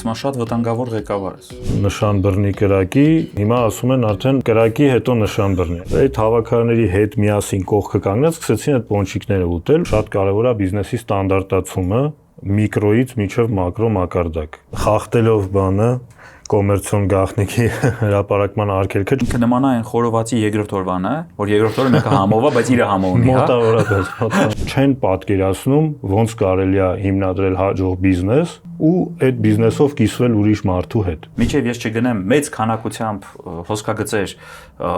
ասում շատ վտանգավոր ղեկավար ես։ Նշան բռնի կրակի, հիմա ասում են արդեն կրակի հետո նշան բռնի։ Այդ հավաքարների հետ միասին կողքը կանգնած սկսեցին այդ պոնչիկները ուտել։ Շատ կարևոր է բիզնեսի ստանդարտացումը միկրոից մինչև մակրո մակարդակ։ Խախտելով բանը կոմերցիոն գաղտնիքի հրապարակման արգելքը ինքը նման է այն խորովածի երկրորդ օրվանը, որ երկրորդ օրը մեկը համով է, բայց իրը համով ունի, հա։ Մոտավորապես չեն պատկերացնում ոնց կարելի է հիմնադրել հաջող բիզնես ու այդ բիզնեսով կիսվել ուրիշ մարդու հետ։ Մինչև ես չգնեմ մեծ քանակությամբ հոսքագծեր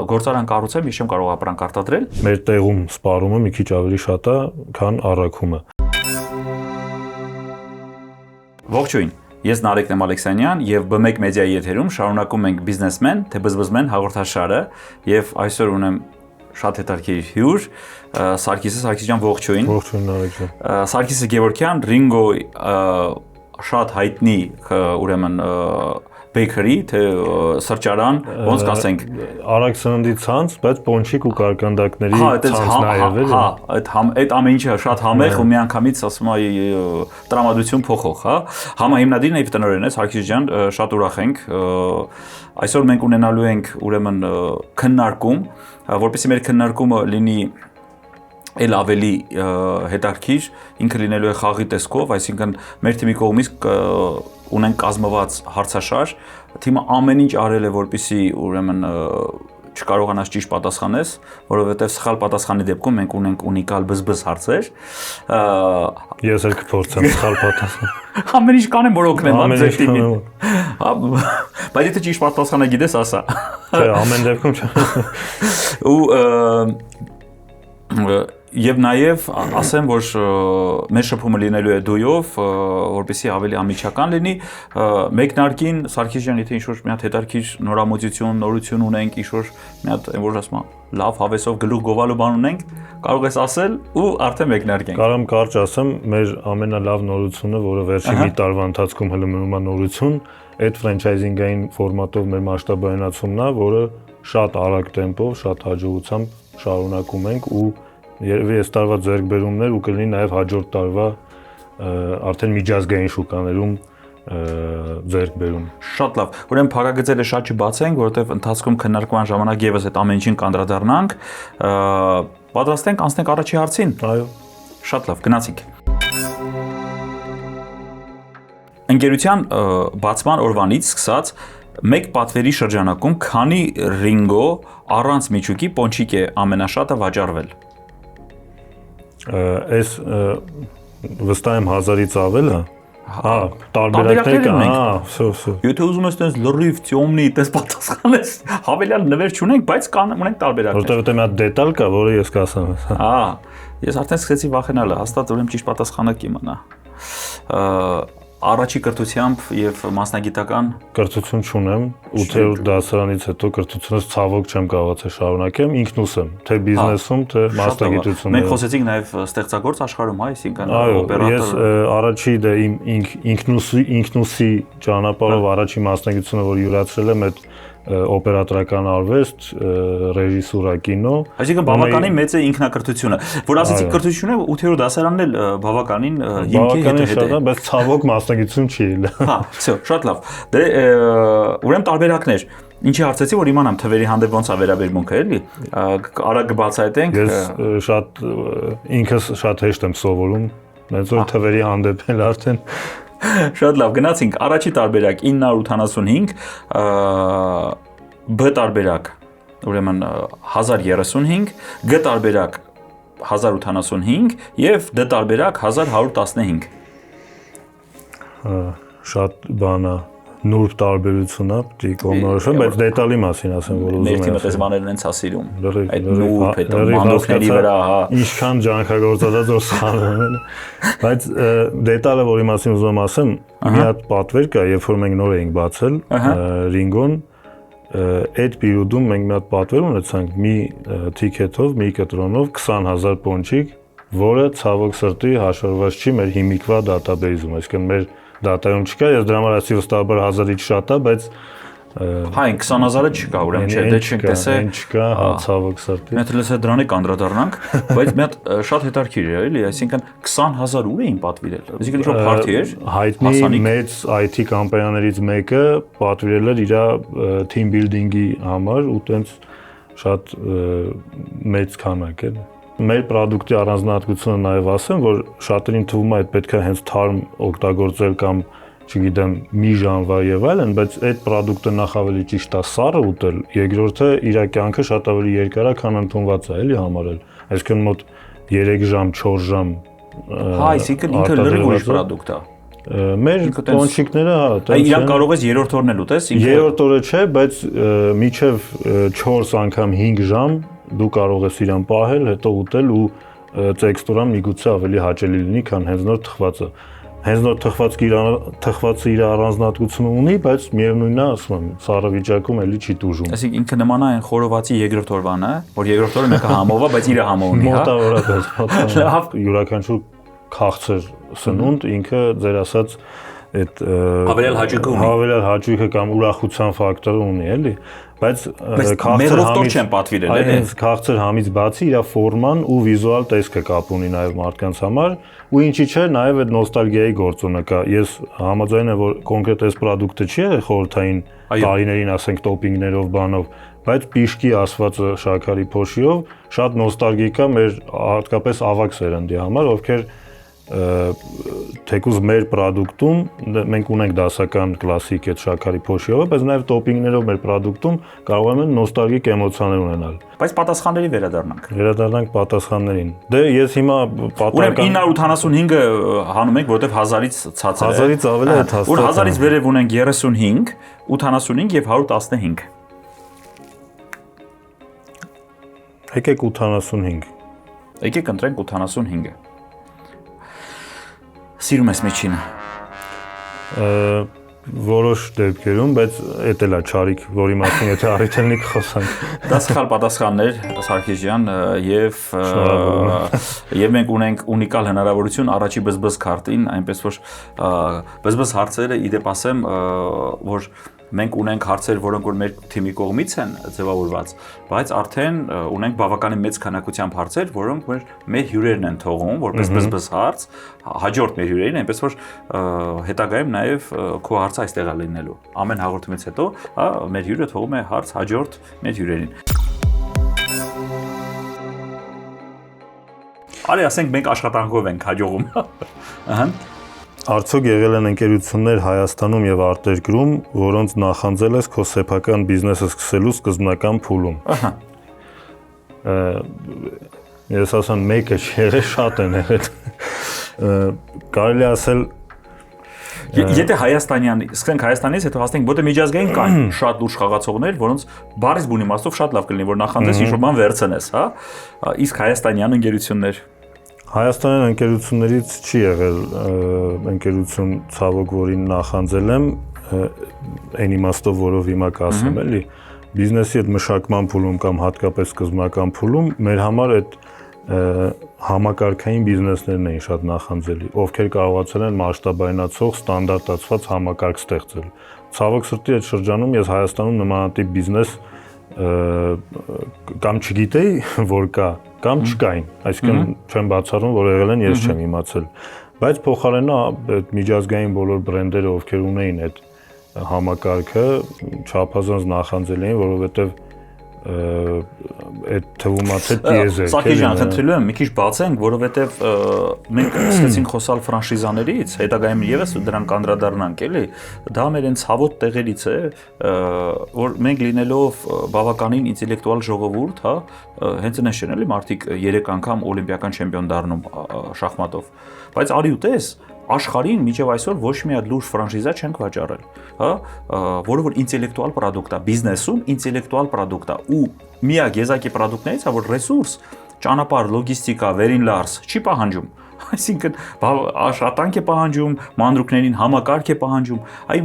գործարան կառուցեմ, ես չեմ կարող ապրանք արտադրել։ Մեր տեղում սպառումը մի քիչ ավելի շատ է, քան առաքումը։ Ողջույն։ Ես Նարեկն Ալեքսանյան եւ B1 մեդիայի եթերում շարունակում ենք բիզնեսմեն, թե բզբզմեն հաղորդաշարը եւ այսօր ունեմ շատ հետաքրքիր հյուր Սարգիս ջան, ողջույն։ Ողջույն Նարեկ ջան։ Սարգիս Գևորգյան, Ringo շատ հայտնի ուրեմն bakery, թե սրճարան, ոնց կասենք, արագ սննդի ցանց, բայց պոնչիկ ու կարկանդակների ցանց նաև է։ Հա, այդ ամեն ինչը շատ համեղ ու միանգամից ասում եմ տրամադրություն փոխող, հա։ Համահիմնադիրն եւ տնօրենն է Սարգիս ջան, շատ ուրախ ենք։ Այսօր մենք ունենալու ենք ուրեմն քննարկում, որպեսզի մեր քննարկումը լինի էլ ավելի հետաքրքիր, ինքը լինելու է խաղի տեսքով, այսինքն մեր թիմի կողմից ունենք կազմված հարցաշար, թիմը ամեն ինչ արել է, որպեսզի ուրեմն չկարողանաս ճիշտ պատասխանես, որովհետև սխալ պատասխանի դեպքում մենք ունենք ունիկալ բզբզ հարցեր։ Ես էլ կփորձեմ սխալ պատասխան։ Ամեն ինչ կանեմ, որ օգնեմ ձեր թիմին։ Բայց եթե ճիշտ պատասխանը գիտես, ասա։ Չէ, ամեն դեպքում չէ։ Եվ նաև ասեմ, որ մեր շփումը լինելու է դույով, որպեսզի ավելի ամիջական լինի, մեկնարկին Սարգիս ջան, եթե ինչ-որ մի հատ հետաքրքիր նորամուծություն, նորություն ունենք, ինչ-որ մի հատ որ ասում եմ, լավ հավեսով գլուխ գովալու բան ունենք, կարող ես ասել ու արդեն մեկնարկենք։ Կարամ կարճ ասեմ, մեր ամենալավ նորությունը, որը վերջին մի տարվա ընթացքում հենց մնում է նորություն, այդ ֆրանչայզինգային ֆորմատով մեր մասշտաբայնացումն է, որը շատ արագ տեմպով, շատ հաջողությամբ շարունակում ենք ու երևի այս տարվա ձեռքբերումներ ու կլինի նաև հաջորդ տարվա արդեն միջազգային շուկաներում ձեռքբերում։ Շատ լավ։ Ուրեմն փակագծերը շատ չբացենք, որովհետև ընթացքում քննարկման ժամանակ եւս այդ ամեն ինչին կանդրադառնանք։ Պատրաստ ենք անցնենք առաջի հարցին։ Այո։ Շատ լավ, գնացինք։ Ընկերության բացման օրվանից սկսած մեկ պատվերի շրջանակում քանի Ringo առանց միջուկի պոնչիկ է ամենաշատը վաճառվել։ Այս վստահ եմ 1000-ից ավել է։ Հա, տարբերակներ կան, հա, վсё։ Եթե ուզում ես տես լրիվ ծյոմնի, տես պատասխանես, հավելյալ նվեր չունենք, բայց կան ունենք տարբերակներ։ Որտեղ մի հատ դետալ կա, որը ես կասեմ։ Հա, ես արդեն սկսեցի վախենալ, հաստատ ուրեմն ճիշտ պատասխանը կիմանա։ Առաջի կրթությամբ եւ մասնագիտական կրթություն չունեմ, 8-րդ դասարանից հետո կրթությունս ցավոք չեմ կարողացել շարունակեմ, ինքնուս եմ, թե բիզնեսում, թե մասնագիտությունում։ Մենք խոսեցինք նաեւ ստեղծագործ աշխարհում, հա, այսինքն օպերատոր։ Ես առաջի դե իմ ինքնուսի ճանապարհով առաջի մասնագիտությունը, որ յուրացրել եմ, այդ օպերատորական արվեստ, ռեժիսուրա, կինո։ Այսինքն բավականին մեծ է ինքնակրթությունը, որ ասեցիք կրթությունը 8-րդ դասարանն էլ բավականին հիմքի հետ է, բայց ցավոք մասնագիտություն չի ելել։ Հա, վсё, շատ լավ։ Դե ուրեմն տարբերակներ։ Ինչի հարցեցի, որ իմանամ թվերի հանդեպ ոնց է վերաբերմունքը, էլի։ Արագ կբացահայտենք։ Ես շատ ինքս շատ հեշտ եմ սովորում, բայց որ թվերի հանդեպ էլ արդեն Շատ լավ, գնացինք առաջի տարբերակ 985, B տարբերակ ուրեմն 1035, G տարբերակ 1085 եւ D տարբերակ 1115։ Շատ բան է, նուրբ տարբերություն է, պիտի կողմնորոշեմ, բայց դետալի մասին ասեմ, որ ուզում եմ։ Մեր թիմը տեսմաներն են ասիրում։ Այդ նուրբ, այդ մանդոկների վրա, հա։ Ինչքան ջանքագործած որ սխալվում են։ Բայց դետալը, որի մասին ուզում եմ ասեմ, մի հատ պատվեր կա, երբ որ մենք նոր էինք բացել Ringo-ն, այդ պերիոդում մենք մի հատ պատվեր ունեցանք մի թիքեթով, մի կտրոնով 20000 պոնչիկ, որը ցավոք սրտի հաշվառված չի մեր հիմիկվա դատաբեյզում, այսինքն մեր դատայում չկա, ես դրա համար ասի վստահաբար 1000-ից շատ է, բայց Հա, 20000-ը չկա, ուրեմն չէ, դե չենք տեսել։ Չկա, ցավոք սրտի։ Մենք լսել դրանի կանդրադառնանք, բայց մի հատ շատ հետաքրքիր է, էլի, այսինքն 20000 ուր էին պատվիրել։ Այսինքն ինչ-որ փարթի էր։ Հայտնի մեծ IT կամպանիաներից մեկը պատվիրել էր իր team building-ի համար ու տենց շատ մեծ քանակ է։ Մեր product-ի առանձնահատկությունը նաև ասեմ, որ շատերին թվում է այդ պետք է հենց թարմ օգտագործել կամ չգիտեմ, մի ժամվա եւ այլն, բայց այդ product-ը նախ ավելի ճիշտ է սառը ուտել, երկրորդը իր կյանքը շատ ավելի երկար է, քան ընդունված է, էլի համարել։ Այսինքն մոտ 3 ժամ, 4 ժամ։ Հա, այսինքն ինքը լրիվ ուրիշ product է։ Մեր կոնչիկները, հա, տենց իրան կարող ես երրորդ օրն էլ ուտես, ինքը երրորդ օրը չէ, բայց միջև 4 անգամ 5 ժամ դու կարող ես իրան պահել, հետո ուտել ու տեքստուրան միգուցե ավելի հաճելի լինի, քան հենց նոր թխվածը։ Հենց նոր թխվածը իր առանձնահատկությունը ունի, բայց միևնույնն է, ասում եմ, սառը վիճակում էլի չի տուժում։ Այսինքն ինքը նման է այն խորովածի երկրորդ օրվան, որ երկրորդ օրը մեկը համով է, բայց իր համով ունի, հա։ Մոտավորապես, լավ, յուրաքանչյուր քաղցր սնունդ ինքը ձեր ասած այդ հավելյալ հաճույքը կամ ուրախության ֆակտորը ունի, էլի, բայց քաղցր համից բացի իր ֆորման ու վիզուալ տեսքը կապ ունի նաև մարդկանց համար ու ինչի՞ չէ նաև այդ նոստալգիայի գործոնը կա։ Ես համաձայն եմ, որ կոնկրետ այս product-ը չի եղել խորհրդային տարիներին, ասենք տոպինգներով, բանով, բայց պիշկի ասվածը շաքարի փոշիով շատ նոստալգիկ է մեր հատկապես ավագ սերնդի համար, ովքեր թեկուզ մեր product-ում մենք ունենք դասական կլասիկ այդ շաքարի փոշիով, բայց նաև տոպինգներով մեր product-ում կարող են նոստալգիկ էմոցիաներ ունենալ։ Բայց պատասխանների վերադառնանք։ Վերադառնանք պատասխաններին։ Դե ես հիմա պատահական 985-ը հանում ենք, որովհետև 1000-ից ցած է։ 1000-ից ավելի է հաստատ։ Որ 1000-ից վերև ունենք 35, 85 եւ 115։ Եկեք 85։ Եկեք ընտրենք 85-ը։ Սիրում ես միջինը։ Որոշ դեպքերում, բայց էդ էլա չարիք, որի մասին եթե առիթելնի կխոսանք։ Դա սխալ պատասխաններ, Սարգիս ջան, եւ մենք ունենք ունիկալ հնարավորություն առաջի բզբզ քարտին, այնպես որ բզբզ հարցերը իդեպ ասեմ, որ մենք ունենք հարցեր, որոնք որ մեր թիմի կողմից են ձևավորված, բայց արդեն ունենք բավականին մեծ քանակությամբ հարցեր, որոնք մեր հյուրերն են թողում, որպես բզբզ հարց, հաջորդ մեր հյուրերին, այնպես որ հետագայում նաև քո հարցը այստեղ է լինելու։ Ամեն հաղորդումից հետո, մեր հյուրը թողում է հարց հաջորդ մեր հյուրերին։ Արի ասենք մենք աշխատանքով ենք հաջողում։ Ահա։ Արդյոք եղել են ընկերություններ Հայաստանում եւ արտերկրում, որոնց նախանձել ես քո սեփական բիզնեսը սկսելու սկզբնական փուլում։ Ահա։ Ես ասեմ մեկը չէ, շատ են եղել։ Կարելի ասել Եթե Հայաստանյան, սկսենք Հայաստանից, հետո հասնենք, որտեղ միջազգային կան շատ լուրջ խաղացողներ, որոնց բառից բուն իմաստով շատ լավ կլինի, որ նախանձես ինչ-որ բան վերցնես, հա։ Իսկ հայաստանյան ընկերություններ Հայաստանյան ընկերություններից չի եղել ընկերություն ցավոք, որին նախանձել եմ, այն իմաստով, որով հիմա կասեմ, էլի, բիզնեսի այդ մշակման փուլում կամ հատկապես սկզբնական փուլում մեր համար այդ համակարգային բիզնեսներն էին շատ նախանձելի, ովքեր կարողացել են մասշտաբայնացող ստանդարտացված համակարգ ստեղծել։ Ցավոք սրտի այդ շրջանում ես Հայաստանում նմանատիպ բիզնես կամ չգիտեի, որ կա, կամ չկային, այսինքն չեմ բացառում, որ եղել են, ես չեմ իմացել, բայց փոխարենը այդ միջազգային բոլոր բրենդերը, ովքեր ունեին այդ համակարգը, չափազանց նախանձել էին, որովհետև այդ թվում է թե տիեզեր։ Սակի ջան, խնդրելու եմ մի քիչ բացենք, որովհետև մենք սկսեցինք խոսալ ֆրանշիզաներից, հետագայում եւս դրան կանդրադառնանք, էլի։ Դա մեր այն ցավոտ տեղերից է, որ մենք լինելով բավականին ինտելեկտուալ ժողովուրդ, հա, հենց այնպես չեն էլի մարդիկ 3 անգամ օլիմպիական չեմպիոն դառնում շախմատով։ Բայց արի ու տես, աշխարհին մինչև այսօր ոչ մի հատ լուրջ ֆրանշիզա չենք վաճառել, հա, որը որ ինտելեկտուալ պրոդուկտ է, բիզնեսում ինտելեկտուալ պրոդուկտ է ու միակ եզակի պրոդուկտներից է, որ ռեսուրս, ճանապարհ, լոգիստիկա, վերին լարս չի պահանջում, այսինքն աշխատանք է պահանջում, մանրուքներին համակարգ է պահանջում, այ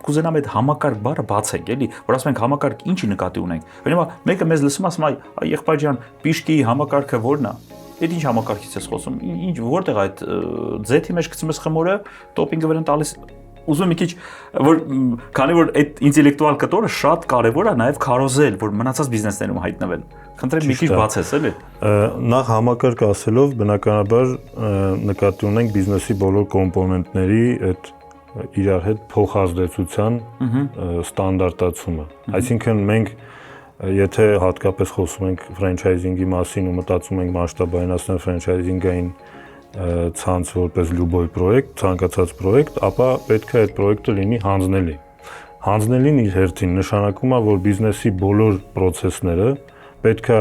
կուզենամ այդ համակարգ բառը բացենք, էլի, որ ասում ենք համակարգ ինչի նկատի ունենք, օրինակ մեկը մեզ լսում ասում այ եղբայր ջան, պիշկի համակարգը ո՞րն է։ Այդ ինչ համակարգից ես խոսում, ինչ որտեղ այդ ձեթի մեջ գցում ես խմորը, տոպինգը վրան տալիս, ուզում մի քիչ որ քանի որ այդ ինտելեկտուալ կտորը շատ կարևոր է նաև քարոզել, որ մնացած բիզնեսներում հայտնվեն։ Խնդրեմ մի քիչ բացես, էլի։ Նախ համակարգ ասելով, բնականաբար նկատի ունենք բիզնեսի բոլոր կոմպոնենտների այդ իրար հետ փոխազդեցության ստանդարտացումը։ Այսինքն մենք եթե հատկապես խոսում ենք ֆրանչայզինգի մասին ու մտածում ենք մասշտաբայնացնել ֆրանչայզինգային ցանց որպես լյուբոյ պրոյեկտ, ցանկացած պրոյեկտ, ապա պետք է այդ պրոյեկտը լինի հանձնելի։ Հանձնելին իր հերթին նշանակում է, որ բիզնեսի բոլոր process-ները պետք է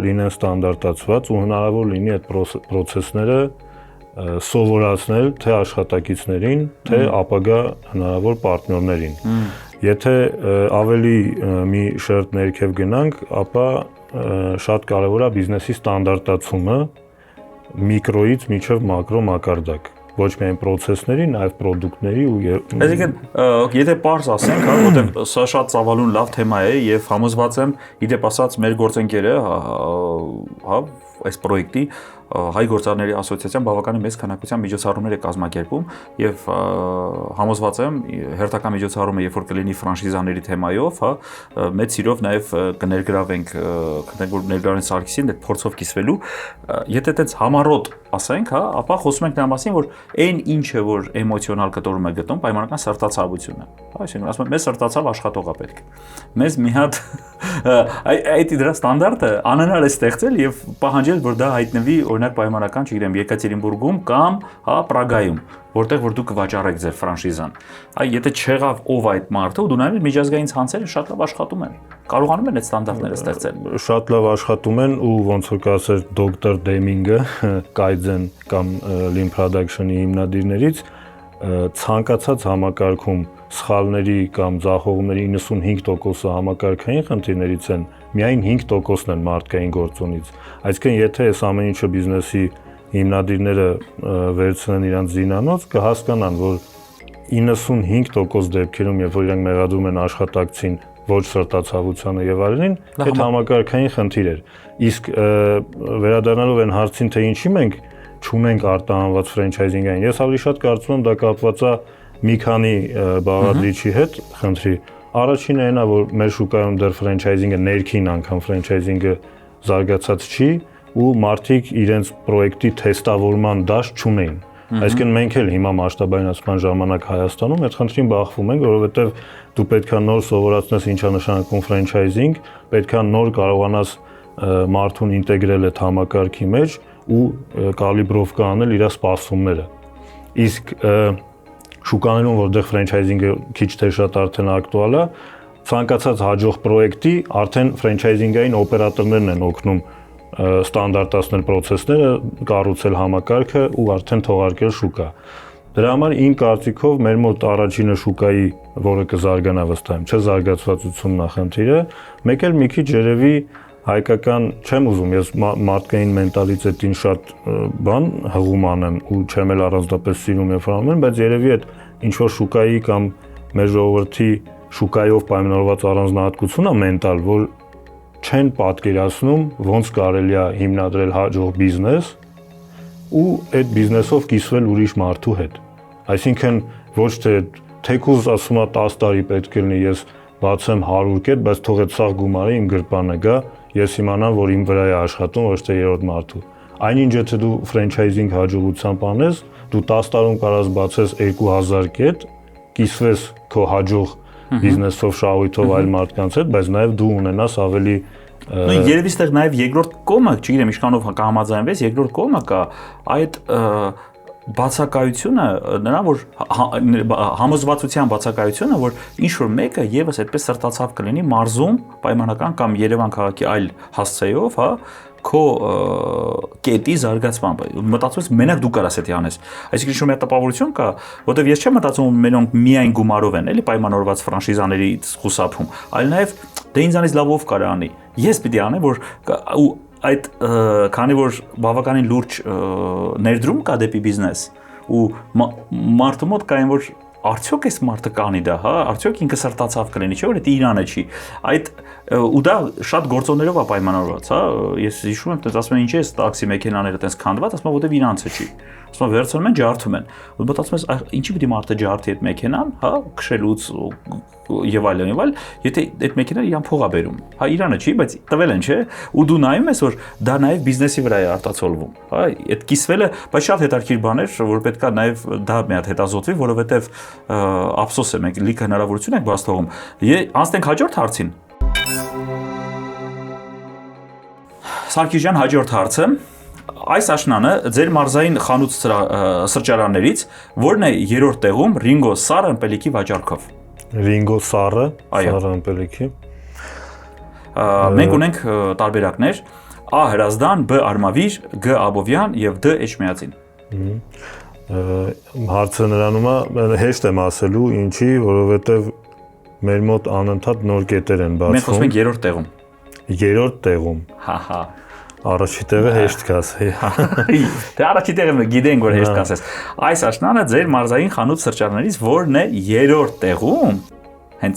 լինեն ստանդարտացված ու հնարավոր լինի այդ process-ները սովորացնել թե աշխատակիցներին, թե ապագա հնարավոր պարտներներին։ Եթե ավելի մի շերտ ներքև գնանք, ապա շատ կարևոր է բիզնեսի ստանդարտացումը միկրոից մինչև մակրո մակարդակ։ Ոչ միայն process-ների, նաև product-ների ու Այսինքն, եթե պարզ ասենք, հա, որտեղ սա շատ ծավալուն լավ թեմա է եւ համոզված եմ, իդեպ ասած մեր գործընկերը, հա, այս պրոյեկտի հայ գործարարների ասոցիացիան բավականին մեծ քանակությամբ միջոցառումներ է կազմակերպում եւ համոզված եմ հերթական միջոցառումը երբ որ կլինի ֆրանշիզաների թեմայով, հա, մեծ սիրով նաեւ կներգրավենք, կնենք որ ներգրավեն Սարգսին այդ փորձով կիսվելու, եթե այդպես համառոտ ասենք, հա, ապա խոսում ենք նրա մասին, որ այն ինչը որ էմոցիոնալ կտորում է գտնում, պայմանական սրտացավություն է։ Այսինքն ասում եմ, մեզ սրտացավ աշխատող է պետք։ Մեզ մի հատ այդ դրա ստանդարտը անհնար է ստեղծել եւ պահանջել, որ դա հայտնվի օրինակ պայմանական, չգիտեմ, Եկատերինբուրգում կամ հա Պրագայում, որտեղ որ դուք կվաճառեք ձեր ֆրանշիզան։ Այ եթե չեղավ ով այդ մարդը, ու դու նայում ես միջազգային ցանցերը շատ լավ աշխատում են։ Կարողանում են այդ ստանդարտները ստեղծել։ Շատ լավ աշխատում են ու ոնց որ կասեր դոկտոր Դեմինգը Kaizen կամ Lean Production-ի հիմնադիրներից ցանկացած համակարգում սխալների կամ ձախողումների 95%-ը համակարգային խնդիրներից են, միայն 5%-ն են մարդկային գործոնից։ Այսինքն եթե այս ամեն ինչը բիզնեսի հիմնադիրները վերցնեն իրանց զինանոց, կհասկանան, որ 95% դեպքերում, երբ որ իրանք մեղադրում են աշխատակցին ոչ սրտացավությանը եւ այլն, այդ համակարգային խնդիր էր։ Իսկ վերադառնալով այն հարցին, թե ինչի մենք չունենք արտահանված ֆրանչայզինգային, ես ավելի շատ կարծում եմ դա կապված է մի քանի բաղադրիչի հետ խնդրի։ Առաջինը այն է, որ մեր շուկայում դեռ ֆրանչայզինգը ներքին անգամ ֆրանչայզինգը զարգացած չի ու մարդիկ իրենց պրոյեկտի թեստավորման դաշտ չունեն։ Այսինքն մենք էլ հիմա մասշտաբայնացման ժամանակ Հայաստանում այդ խնդրին բախվում ենք, որովհետև դու պետքա նոր սովորացնես ինչա նշանակում ֆրանչայզինգ, պետքա նոր կարողանաս մարդուն ինտեգրել այդ համակարգի մեջ ու կալիբրովկա անել իր սպասումները։ Իսկ շուկաներում, որտեղ ֆրանչայզինգը քիչ թե շատ արդեն ակտուալ է, ցանկացած հաջող պրոյեկտի արդեն ֆրանչայզինգային օպերատորներն են օգնում ստանդարտացնել process-ները, կառուցել համակարգը ու արդեն թողարկել շուկա։ Դրա համար իմ կարծիքով մեր մոտ առաջինը շուկայի, որը կզարգանա վստահ եմ, չզարգացվածությունն է խնդիրը, մեկ էլ մի քիչ երևի հայկական չեմ ուզում, ես մարդկային մենտալիտետին շատ բան հղում անեմ ու չեմ էլ առանձնապես սիրում երբ որ անում եմ, բայց երևի այդ ինչ որ շուկայի կամ մեր ժողովրդի շուկայով պայմանավորված առանձնահատկությունն է մենտալ, որ չեն պատկերացնում ոնց կարելի է հիմնադրել հաջող բիզնես ու այդ բիզնեսով կիսվել ուրիշ մարդու հետ։ Այսինքն ոչ թե թեկուզ ասում է 10 տարի պետք է լինի, ես բացեմ 100 կետ, բայց թող այդ սաղ գումարը իմ գրպանը գա, ես իմանամ, որ իմ վրա է աշխատում, ոչ թե երրորդ մարդու։ Այնինչ եթե դու ֆրանչայզինգ հաջողությամբ անես, դու 10 տարում կարաս բացես 2000 կետ, կիսվես քո հաջող բիզնեսով, շահույթով այլ մարդկանց հետ, բայց նաև դու ունենաս ավելի Երևի ստեղ նաև երկրորդ կողմը, չգիտեմ, ինչքանով կհամաձայնվես, երկրորդ կողմը կա այդ բացակայությունը, նրան որ համոզվածության բացակայությունը, որ ինչ որ մեկը եւս այդպես սրտացավ կլինի մարզում պայմանական կամ Երևան քաղաքի այլ հասցեով, հա, քո կետի զարգացմամբ։ Մտածում ես մենակ դու կարաս դա անես։ Այսինքն ինչ-որ մի տպավորություն կա, որովհետև ես չեմ մտածում մենոնք միայն գումարով են, էլի պայմանավորված ֆրանշիզաների խուսափում, այլ նաև դե ինձանից լավ ով կարա անի։ Ես պիտի անեմ, որ ու այդ քանի որ բավականին լուրջ ներդրում կա դեպի բիզնես ու մարդու մոտ կային որ արդյոք այս մարդը կանի դա, հա, արդյոք ինքը սրտացավ կլինի, չէ՞ որ դա Իրանը չի։ Այդ ու դա շատ գործոններով է պայմանավորված, հա։ Ես հիշում եմ, դες ասում են ինչ է տաքսի մեքենաները տես քանդված, ասում են որտեվ իրանցը չի։ Ասում են վերցնում են, ջարդում են։ Ու մտածում ես, ինչի՞ պիտի մարդը ջարդի այդ մեքենան, հա, քշելուց եւ այլն, եթե այդ մեքենան իրան փող է բերում։ Հա, Իրանը չի, բայց տվել են, չէ՞։ Ու դու նայում ես, որ դա նաեւ բիզնեսի վրա է արտացոլվում։ Հա, այդ կիսվելը, բայց շատ հետաքրքիր բան էր, որ պետքա նաեւ դա մի հատ հետազոտվի, որովհետեւ ափսոս է, մենք լիքը հնարավորություն ենք բաց թողում։ Անցնենք հաջորդ հարցին։ Սարգիս ջան, հաջորդ հարցը։ Այս աշնանը ձեր մարզային խանութ սրճարաններից որն է երրորդ տեղում Ringo Sarr ըմպելիքի վաճառքով։ Ringo Sarr-ը, Sarr ըմպելիքի։ Մենք ունենք տարբերակներ A. Հրազդան, B. Արմավիր, G. Աբովյան եւ D. Էջմիածին։ Հարցը նրանում է, հեշտ եմ ասելու, ինչի, որովհետեւ մեր մոտ անընդհատ նոր կետեր են բացվում։ Մենք խոսում ենք երրորդ տեղում։ Երրորդ տեղում։ Հա։ Առաջի տեղը հեշտ կասեի։ Դե առաջի տեղը գիտենք որ հեշտ կասես։ Այս աշնանը ձեր մարզային խանութ սրճարաններից որն է երրորդ տեղում։ Հենց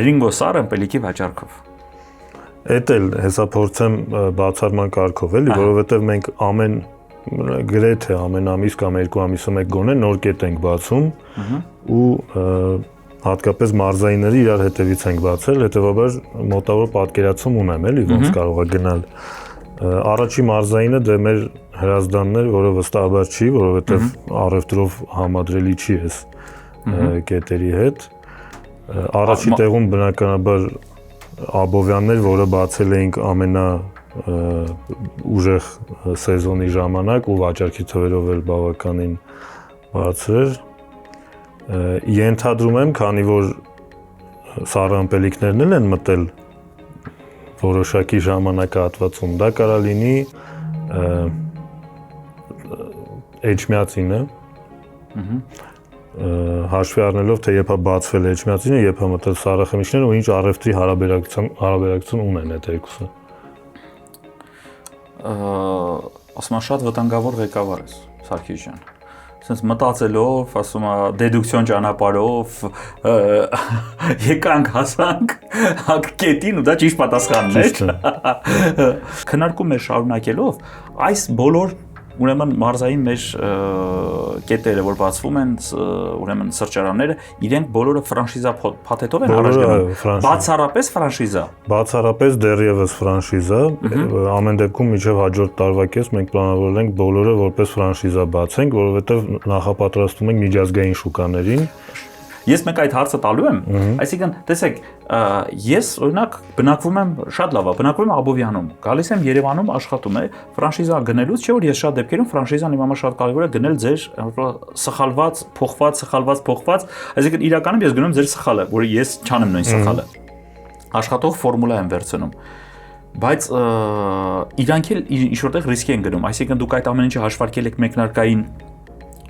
Ringo Sarr ըմպելիքի վաճառքով։ Էդ էլ հեսա փորձեմ բացառման կարգով էլի, որովհետև մենք գրեթե ամեն ամիս կամ երկու ամիսում մեկ գոնե նոր կետ ենք բացում ու հատկապես մարզայինները իրար հետևից ենք բացել, հետևաբար մոտավոր պատկերացում ունեմ էլի, ոնց կարող է գնալ։ Առաջի մարզայինը դե մեր հրազդանն էր, որը վստահաբար չի, որովհետև առևտրով համադրելի չի էս կետերի հետ։ Առաջի տեղում բնականաբար Աբովյանն էր, որը բացել էինք ամենա ուժեղ սեզոնի ժամանակ ու վաճառքի թվերով էլ բավականին բարձր էր։ Ենթադրում եմ, քանի որ Sarr ըմպելիքներն էլ են մտել որոշակի ժամանակահատվածում, դա կարա լինի Էջմիածինը, հաշվի առնելով, թե երբ է բացվել Էջմիածինը, երբ է մտել Sarr խմիչքները ու ինչ առևտրի հարաբերակցություն ունեն այդ երկուսը։ Ասում եմ, շատ վտանգավոր ղեկավար ես, Սարգիս ջան։ Սենց մտածելով, ասում եմ, դեդուկցիոն ճանապարհով եկանք, հասանք կետին ու դա ճիշտ պատասխանն է։ Քննարկում է շարունակելով, այս բոլոր ուրեմն մարզային մեր կետերը, որ բացվում են, ուրեմն սրճարանները, իրենք բոլորը ֆրանշիզա փաթեթով են առաջ գնում։ Բացառապես ֆրանշիզա։ Բացառապես դեռևս ֆրանշիզա, ամեն դեպքում մինչև հաջորդ տարվա կես մենք պլանավորել ենք բոլորը որպես ֆրանշիզա բացենք, որովհետև նախապատրաստում ենք միջազգային շուկաներին։ Ես մեկ այդ հարցը տալու եմ, այսինքն, տեսեք, ես օրինակ բնակվում եմ շատ լավ, բնակվում եմ Աբովյանում, գալիս եմ Երևանում աշխատում է, ֆրանշիզա գնելուց, չէ՞ որ ես շատ դեպքերում ֆրանշիզան իմ համար շատ կարևոր է գնել ձեր սխալված, փոխված, այսինքն իրականում ես գնում ձեր սխալը, որը ես չանեմ նույն սխալը։ Աշխատող ֆորմուլա եմ վերցնում։ Բայց իրանք էլ ինչ-որտեղ ռիսկ են գնում, այսինքն դուք այդ ամեն ինչը հաշվարկել եք մեկնարկային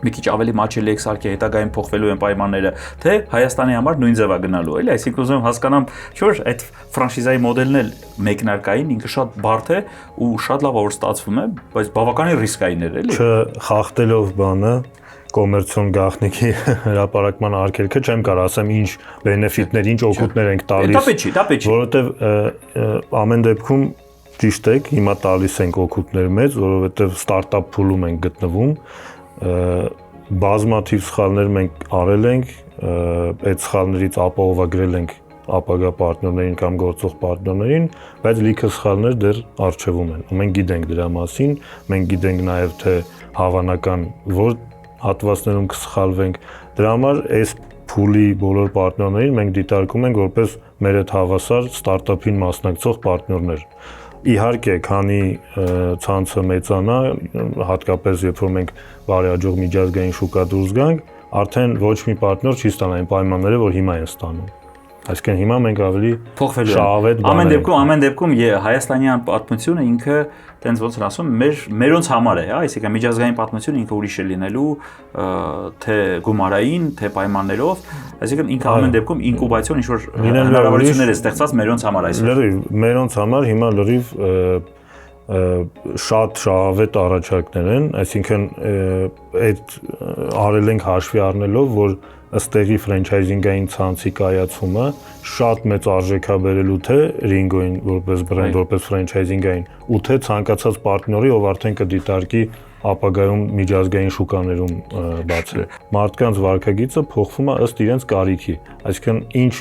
մի քիչ ավելի մաչելի եք սարքի հետագայում փոխվելու են պայմանները, թե Հայաստանի համար նույն ձևա գնալու, էլի, այսինքն ուզում եմ հասկանամ, չէ՞ որ այդ ֆրանշիզայի մոդելն էլ մեկնարկային, ինքը շատ բարդ է ու շատ լավ որ ստացվում է, բայց բավականին ռիսկային է, էլի։ Չխախտելով բանը կոմերցիոն գաղտնիքի հրապարակման արգելքը չեմ կարող ասեմ ինչ բենեֆիտներ, ինչ օգուտներ ենք տալիս։ Դա պետք չի։ Որովհետև ամեն դեպքում ճիշտ եք, հիմա տալիս ենք օգուտներ մեծ, որովհետև ստարտափ փուլում ենք գտնվում։ Բազմաթիվ սխալներ մենք արել ենք, այդ սխալներից ապահովագրել ենք ապագա պարտներներին կամ գործող պարտներներին, բայց լիքը սխալներ դեռ առջևում են։ Մենք գիտենք դրա մասին, մենք գիտենք նաև թե հավանական որ հատվածներում կսխալվենք։ Դրա համար այս փուլի բոլոր պարտներներին մենք դիտարկում ենք որպես մեր այդ հավասար ստարտափին մասնակցող պարտներներ։ Իհարկե, քանի ցանցը մեծանա, հատկապես երբ որ մենք բարեհաջող միջազգային շուկա դուրս գանք, արդեն ոչ մի պարտներ չի ստանա այն պայմանները, որ հիմա են ստանում։ Այսինքն հիմա մենք ավելի շահավետ բաներ ենք։ Ամեն դեպքում հայաստանյան պատմությունը ինքը տենց ոնց ասում, մերոնց համար է, հա, այսինքն միջազգային պատմությունը ինքը ուրիշ է լինելու, թե գումարային, թե պայմաններով, այսինքն ինքը ամեն դեպքում ինկուբացիոն ինչ որ հնարավորություններ է ստեղծած մերոնց համար այսօր։ Լրիվ, մերոնց համար հիմա լրիվ շատ շահավետ առաջարկներ են, այսինքն այդ արել ենք հաշվի առնելով, որ ըստեղի ֆրանչայզինգային ցանցի կայացումը շատ մեծ արժեք է բերելու թե Ringo-ին որպես բրենդ, որպես ֆրանչայզինգային, ու թե ցանկացած պարտների, ով արդեն կդիտարկի ապագայում միջազգային շուկաներում բացել։ Մարդկանց վարքագիծը փոխվում է ըստ իրենց կարիքի, այսինքն ինչ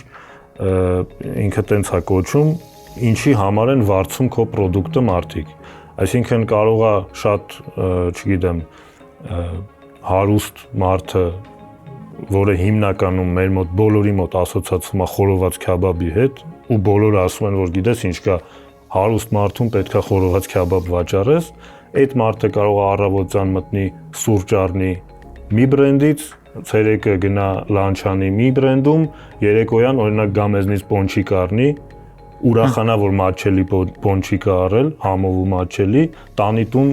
ինքը տենց է կոչում, ինչի համար են վարձում քո պրոդուկտը մարդիկ։ Այսինքն կարող է շատ, չգիտեմ, հարուստ մարդը, որը հիմնականում մեր մոտ բոլորի մոտ ասոցացվում է խորոված քյաբաբի հետ, ու բոլորը ասում են, որ գիտես ինչ կա, հարուստ մարդուն պետքա խորոված քյաբաբ վաճառես, այդ մարդը կարող է առավոտյան մտնի սուրճ առնի մի բրենդից, ցերեկը գնա լանչանի մի բրենդում, երեկոյան օրինակ գամեզնից պոնչիկ առնի, ուրախանա, որ մատչելի պոնչիկ է առել, համով ու մատչելի, տանի տուն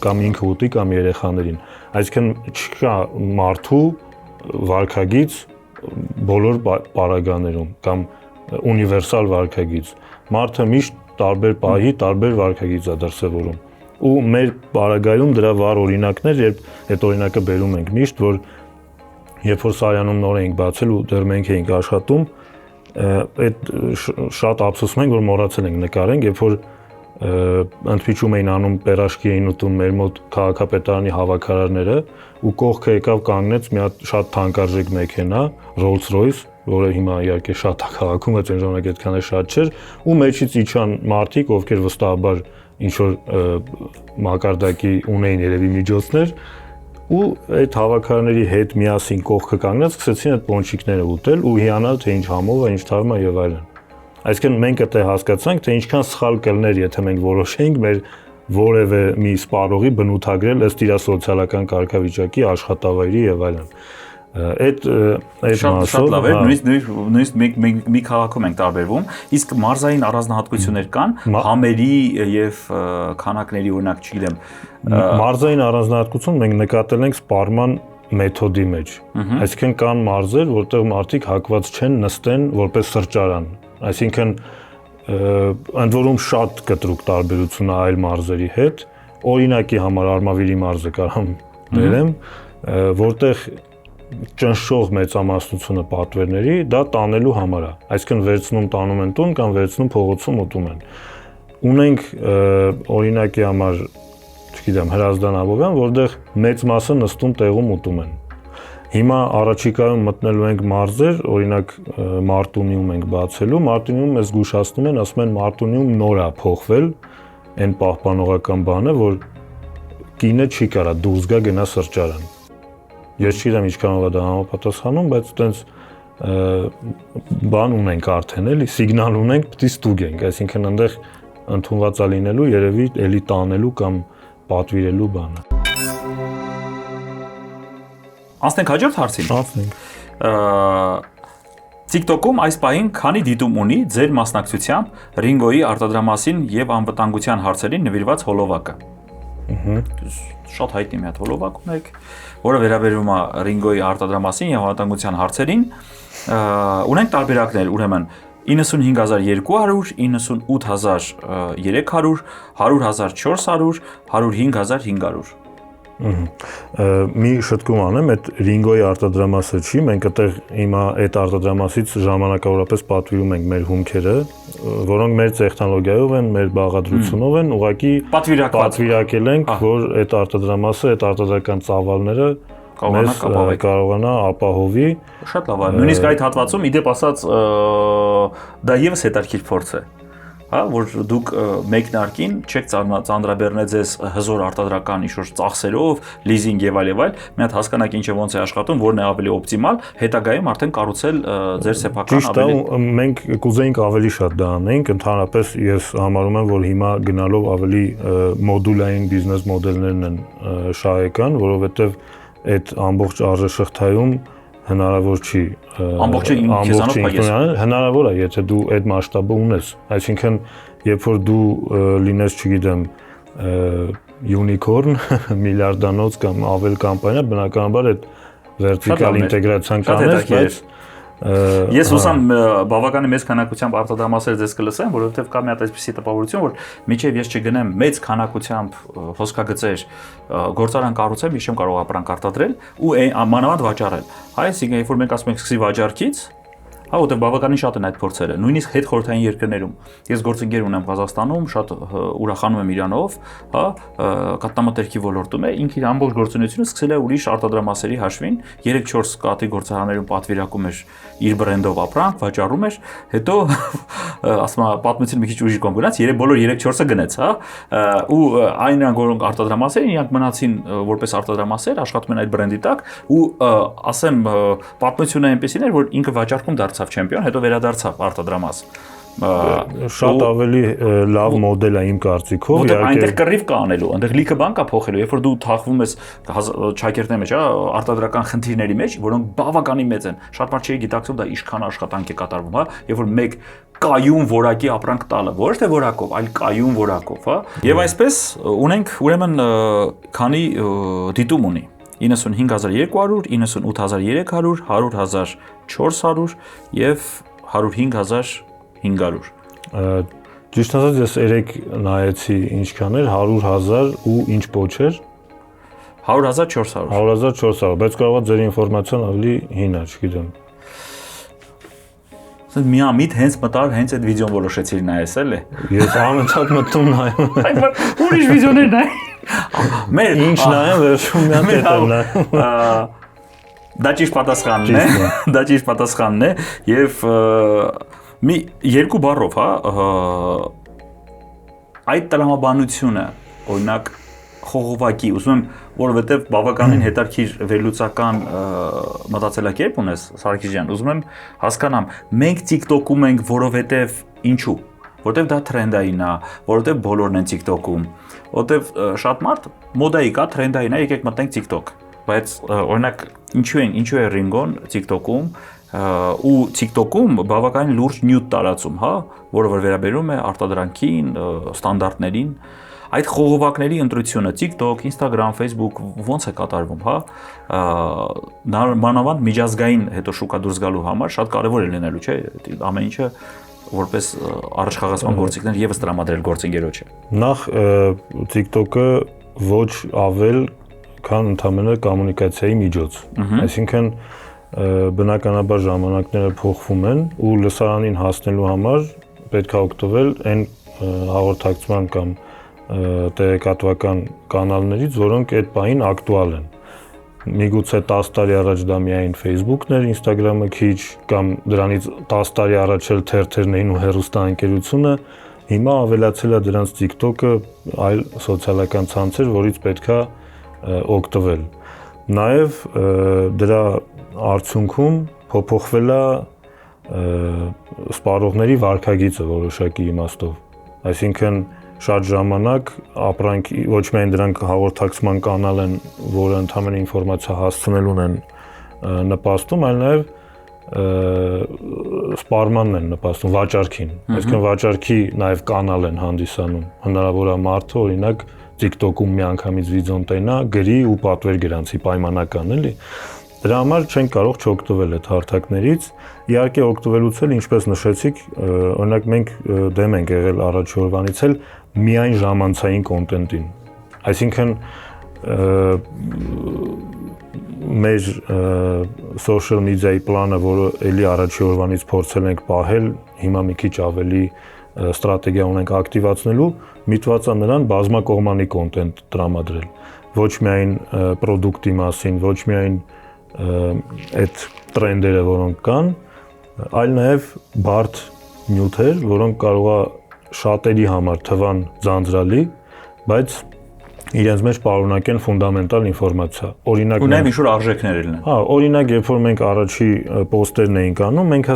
կամ ինքը ուտի կամ երեխաներին։ Այսինքն չկա մարդու վարքագիծ բոլոր պարագաներում կամ ունիվերսալ վարքագիծ։ Մարդը միշտ տարբեր պահի, տարբեր վարքագիծ է դրսևորում։ Ու մեր պարագայում դրա վառ օրինակներ, երբ այդ օրինակը բերում ենք միշտ, որ երբ որ Սարյանում նոր էինք բացել ու դեռ մենք էինք աշխատում, այդ շատ ափսոսում ենք, որ մոռացել ենք նկարենք, երբ որ ընդմիջում էին անում պերաշկի էին ուտում մեր մոտ քաղաքապետարանի հավաքարարները ու կողքը եկավ կանգնեց մի հատ շատ թանկարժեք մեքենա Rolls-Royce, որը հիմա իհարկե շատ է քաղաքում, այդ ժամանակ այդքան է շատ չէր, ու մեջից իջան մարդիկ, ովքեր վստահաբար ինչ որ մակարդակի ունեին երևի միջոցներ, ու այդ հավաքարարների հետ միասին կողքը կանգնած սկսեցին այդ պոնչիկները ուտել ու հիանալ թե ինչ համով է, ինչ թարմ է եւ այլն։ Այսինքն մենք այդտեղ հասկացանք, թե ինչքան սխալ կլներ, եթե մենք որոշեինք մեր որևէ մի սպառողի բնութագրել ըստ իր սոցիալական կարգավիճակի, աշխատավայրի եւ այլն։ Այդ շատ լավ է, նույնիսկ մի քաղաքում ենք տարբերվում, իսկ մարզային առանձնահատկություններ կան, համերի եւ քանակների օրինակ, չգիտեմ, մարզային առանձնահատկություն մենք նկատել ենք սպառման մեթոդի մեջ։ Այսինքն կան մարզեր, որտեղ մարդիկ հակված չեն նստեն որպես սրճարան։ Այսինքն ընդ որում շատ կտրուկ տարբերություն է այլ մարզերի հետ, օրինակի համար Արմավիրի մարզը կարամ բերեմ, որտեղ ճնշող մեծամասնությունը պատվերների դա տանելու համար է, այսինքն վերցնում տանում են տուն կամ վերցնում փողոցում ուտում են։ Ունենք օրինակի համար, չգիտեմ, Հրազդան Աբովյան, որտեղ մեծ մասը նստում տեղում ուտում են։ Հիմա առաջիկայում մտնելու ենք մարզեր, օրինակ Մարտունիում ենք բացելու, Մարտունիում մեզ զգուշացնում են, ասում են Մարտունիում նոր է փոխվել այն պահպանողական բանը, որ կինը չի կարա դուրս գա գնա սրճարան։ Ես չգիտեմ ինչքանով է դա համապատասխանում, բայց այտենց բան ունենք արդեն էլի, սիգնալ ունենք, պիտի ստուգենք, այսինքն այնտեղ ընդունված է լինելու երևի էլի տանելու կամ պատվիրելու բանը։ Անցնենք հաջորդ հարցին։ Անցնենք։ TikTok-ում այս պահին քանի դիտում ունի ձեր մասնակցությամբ Ringo-ի արտադրամասին եւ անվտանգության հարցերին նվիրված հոլովակը։ Շատ հայտնի մի հատ հոլովակ ունեք, որը վերաբերում է Ringo-ի արտադրամասին եւ անվտանգության հարցերին։ Ունենք տարբերակներ, ուրեմն 95200, 98300, 100400, 105500։ Մի շտկում անեմ, այդ Ringo-ի արտադրամասը չի, մենք այդտեղ հիմա այդ արտադրամասից ժամանակավորապես պատվիրում ենք մեր հումքերը, որոնք մեր տեխնոլոգիայով են, մեր բաղադրությունով են, ուղղակի պատվիրակել ենք, որ այդ արտադրամասը, այդ արտադրական ծավալները կարողանա ապահովի։ Շատ լավ է։ Նույնիսկ այդ հատվածում իդեպ ասած դա եւս հետաքրքիր փորձ է։ Հա, որ դուք մեկնարկին չեք ծանրաբեռնել ձեզ հզոր արտադրական ինչ-որ ծախսերով, լիզինգ եւ այլ, մի հատ հասկանաք ինչը ոնց է աշխատում, որն է ավելի օպտիմալ, հետագայում արդեն կառուցել ձեր սեփական ավելի։ Ճիշտ է, մենք կուզեինք ավելի շատ դա անենք, ընդհանրապես ես համարում եմ, որ հիմա գնալով ավելի մոդուլային բիզնես մոդելներն են շահեկան, որովհետեւ այդ ամբողջ արժեշղթայում հնարավոր չի ամբողջը քեզանով փակես։ Հնարավոր է, եթե դու այդ մասշտաբը ունես, այսինքն երբ որ դու լինես, չգիտեմ, unicorn, միլիարդանոց կամ ավել կամպանիա, բնականաբար այդ վերտիկալ ինտեգրացիան կանես, բայց Ես ուսամ բավականին մեծ քանակությամբ արտադրամասեր ձեզ կլսեմ, որովհետև կա մի հատ այսպիսի տպավորություն, որ միջև ես չգնեմ մեծ քանակությամբ հոսքագծեր գործարան կառուցեմ, ես չեմ կարող ապրանք արտադրել ու մանավանդ վաճառել։ Այսինքն, երբ որ մենք ասում ենք սկսի վաճառքից, հա, որտեղ բավականին շատ են այդ փորձերը, նույնիսկ հետխորհրդային երկրներում։ Ես գործընկեր ունեմ Ղազախստանում, շատ ուրախանում եմ իրանով, հա, կաթնամթերքի ոլորտում է, ինքը իր ամբողջ գործունեությունը սկսել է ուրիշ արտադրամասերի հաշվին, 3-4 կաթի գործարաններում պատվիրակում էր իր բրենդով ապրանք, վաճառում էր, հետո ասում եմ պատմությունը մի քիչ ուրիշ կողմ գնաց, բոլոր 3-4-ը գնաց, հա, ու այն նրանք, որոնք արտադրամասեր են, իրանք մնացին որպես արտադրամասեր, աշխատում են այդ բրենդի տակ ու ասեմ պատմությունը այնպեսին էր, որ ինքը վաճառքում դարձավ չեմպիոն, հետո վերադարձավ արտադրամաս։ Շատ ավելի լավ մոդել է իմ կարծիքով, իհարկե այնտեղ կռիվ կա անելու, այնտեղ լիքը բան կա փոխելու, երբ որ դու թաղվում ես ճակերտների մեջ, հա, արտադրական խնդիրների մեջ, որոնք բավականին մեծ են։ Շատ բան չի գիտակցում դա ինչքան աշխատանք է կատարվում, հա, երբ որ մեկ կայուն որակի ապրանք տալը, ոչ թե որակով, այլ կայուն որակով, հա։ Եվ այսպես ունենք ուրեմն քանի դիտում ունի 95200, 98300, 100400 եւ 105500։ Ճիշտ ասած ես երեք նայեցի ինչքան էր 100,000 ու ինչ պոչ էր 100,400 100,400, բայց կարող է ձեր ինֆորմացիան ավելի հին է, չգիտեմ։ Միամիտ հենց մտար, հենց այդ վիդեոն որոշեցիր նայես էլի։ Ես անընդհատ մտնում նայում։ Այդ ուրիշ վիդեոներ նայ։ Մեր ինչ նայեմ, վերջում մի հատ եմ նայում։ Դա ճիշտ պատասխանն է, դա ճիշտ պատասխանն է եւ մի երկու բառով, հա, այդ տրամաբանությունը, օրինակ խողովակի, ուզում եմ, որովհետև բավականին հետաքրքիր վերլուծական մտածելակերպ ունես, Սարգիս ջան, ուզում եմ հասկանամ, մենք TikTok-ում ենք, որովհետև ինչու, որովհետև դա թրենդային է, որովհետև բոլորն են TikTok-ում, որովհետև շատ մարդ մոդայի կա, թրենդային է, եկեք մտնենք TikTok, բայց օրինակ ինչու է Ringo-ն TikTok-ում ու TikTok-ում բավականին լուրջ նյութ տարածում, հա, որը որ վերաբերում է արտադրանքին, ստանդարտներին, այդ խողովակների ընտրությունը TikTok, Instagram, Facebook ոնց է կատարվում, հա, մանավանդ միջազգային հետո շուկա դուրս գալու համար շատ կարևոր է լինելու, չէ, ամեն ինչը որպես առաջխաղացման գործիքներ եւս տրամադրել գործընկերոջը։ Նախ TikTok-ը ոչ ավել քան ընդհանրապես կոմունիկացիայի միջոց, այսինքն բնականաբար ժամանակները փոխվում են ու լսարանին հասնելու համար պետք է օգտվել այն հաղորդակցման կամ տեղեկատվական կանալներից, որոնք այդ պահին ակտուալ են։ Միգուցե 10 տարի առաջ դա միայն Facebook-ն էր, Instagram-ը քիչ կամ դրանից 10 տարի առաջ էլ թերթերն էին ու հեռուստաընկերությունը, հիմա ավելացել է դրանց TikTok-ը, այլ սոցիալական ցանցեր, որից պետք է օգտվել։ Նաև դրա արդյունքում փոփոխվել է սպառողների վարքագիծը որոշակի իմաստով։ Այսինքն շատ ժամանակ ապրանք ոչ միայն դրանք հաղորդակցման կանալ են, որը ընդհանրապես ինֆորմացիա հասցնելուն են նպաստում, այլ նաև սպառմանն են նպաստում, վաճառքին։ Այսինքն վաճառքի նաև կանալ են հանդիսանում։ Հնարավոր է մարդը օրինակ TikTok-ում միանգամից վիդեոն տենա, գրի ու պատվեր գրանցի պայմանական, էլի։ Դրա համար չենք կարող չօգտվել այդ հարթակներից։ Իհարկե օգտվելուց էլ, ինչպես նշեցիք, օրինակ մենք դեմ ենք եղել առաջի օրվանից էլ միայն ժամանցային կոնտենտին։ Այսինքն մեր social media-ի պլանը, որը էլի առաջի օրվանից փորձել ենք պահել, հիմա մի քիչ ավելի ստրատեգիա ունենք ակտիվացնելու, միտված է նրան բազմակողմանի կոնտենտ տրամադրել։ Ոչ միայն պրոդուկտի մասին, ոչ միայն այդ տրենդերը, որոնք կան, այլ նաև բարդ նյութեր, որոնք կարող է շատերի համար թվան ձանձրալի, բայց իրենց մեջ պարունակեն ֆունդամենտալ ինֆորմացիա։ Օրինակ ու նաև ինչ-որ արժեքներ լինեն։ Հա, օրինակ, երբ որ մենք առաջի պոստերն էինք անում, մենք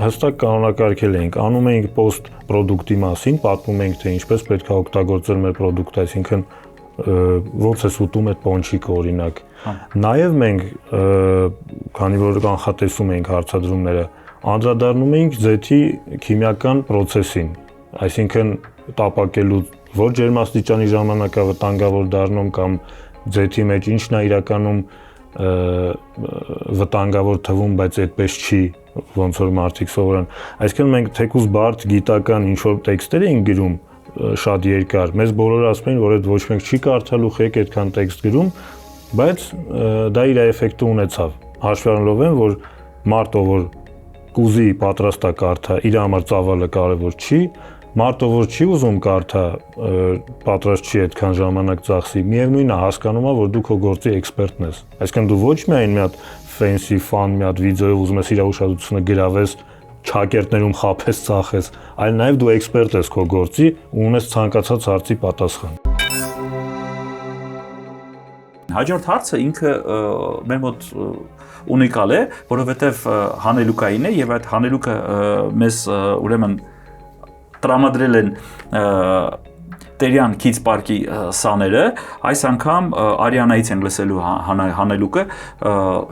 հստակ կանոնակարգել էինք, անում էինք պոստ պրոդուկտի մասին, պատմում էինք, թե ինչպես պետք է օգտագործել մեր պրոդուկտը, այսինքն ոնց է ուտում այդ պոնչիկը օրինակ։ Նաև մենք, քանի որ կանխատեսում էինք հարցադրումները, անդրադառնում էինք ձեթի քիմիական պրոցեսին, այսինքն տապակելու ոչ ջերմաստիճանի ժամանակ է վտանգավոր դառնում կամ ձեթի մեջ ինչն է իրականում վտանգավոր թվում, բայց այդպես չի ոնց որ մարդիկ սովորեն։ Այսինքն մենք թեկուզ բարդ գիտական ինչ-որ տեքստեր ենք գրում շատ երկար։ Մեզ բոլորը ասում են, որ այդ ոչ մեկ չի կարդալու, խեք այդքան տեքստ գրում, բայց դա իր էֆեկտը ունեցավ։ Հաշվի առնելով են, որ մարդը, որ կուզի պատրաստ է կարդա, իր համար ծավալը կարևոր չի, մարդը, որ չի ուզում կարդա, պատրաստ չի այդքան ժամանակ ծախսի, միևնույնն է հասկանում է, որ դու քո գործի էքսպերտն ես։ Այսինքն դու ոչ միայն մի հատ fancy fun, մի հատ վիդեոյով ուզում ես իր ուշադրությունը գրավես, չակերտներում խափես, ծախես, այլ նաև դու էքսպերտ ես քո գործի ու ունես ցանկացած հարցի պատասխան։ Հաջորդ հարցը ինքը մեր մոտ ունիկալ է, որովհետև հանելուկային է եւ այդ հանելուկը մեզ ուրեմն տրամադրել են Տերյան Kids Park-ի սաները, այս անգամ Արիանայից ենք լսելու հանելուկը,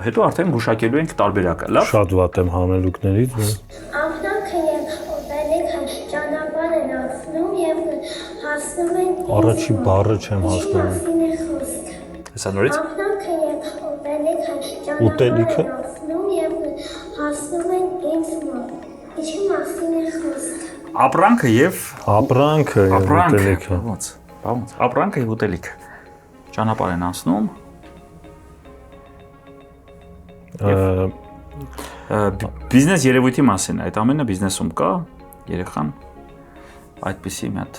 հետո արդեն գուշակելու ենք տարբերակը, լավ։ Շատ վատ եմ հանելուկներից։ Ամպրանքը եւ օտելիքը ճանապարհ են անցնում եւ հասնում են Առաջի բառը չեմ հասկանում։ Հեսա նորից։ Ամպրանքը եւ օտելիքը Ուտելիքը։ ճանապարհ են անցնում եւ հասնում են ինձ մոտ։ Ինչի մասին է խոսքը։ Ապրանքը եւ ուտելիքը։ Ոնց։ Ապրանքը եւ ուտելիքը։ Ճանապարհ են անցնում։ Բիզնես երևույթի մասին, այդ ամենը բիզնեսում կա, երեխան այդպիսի մի հատ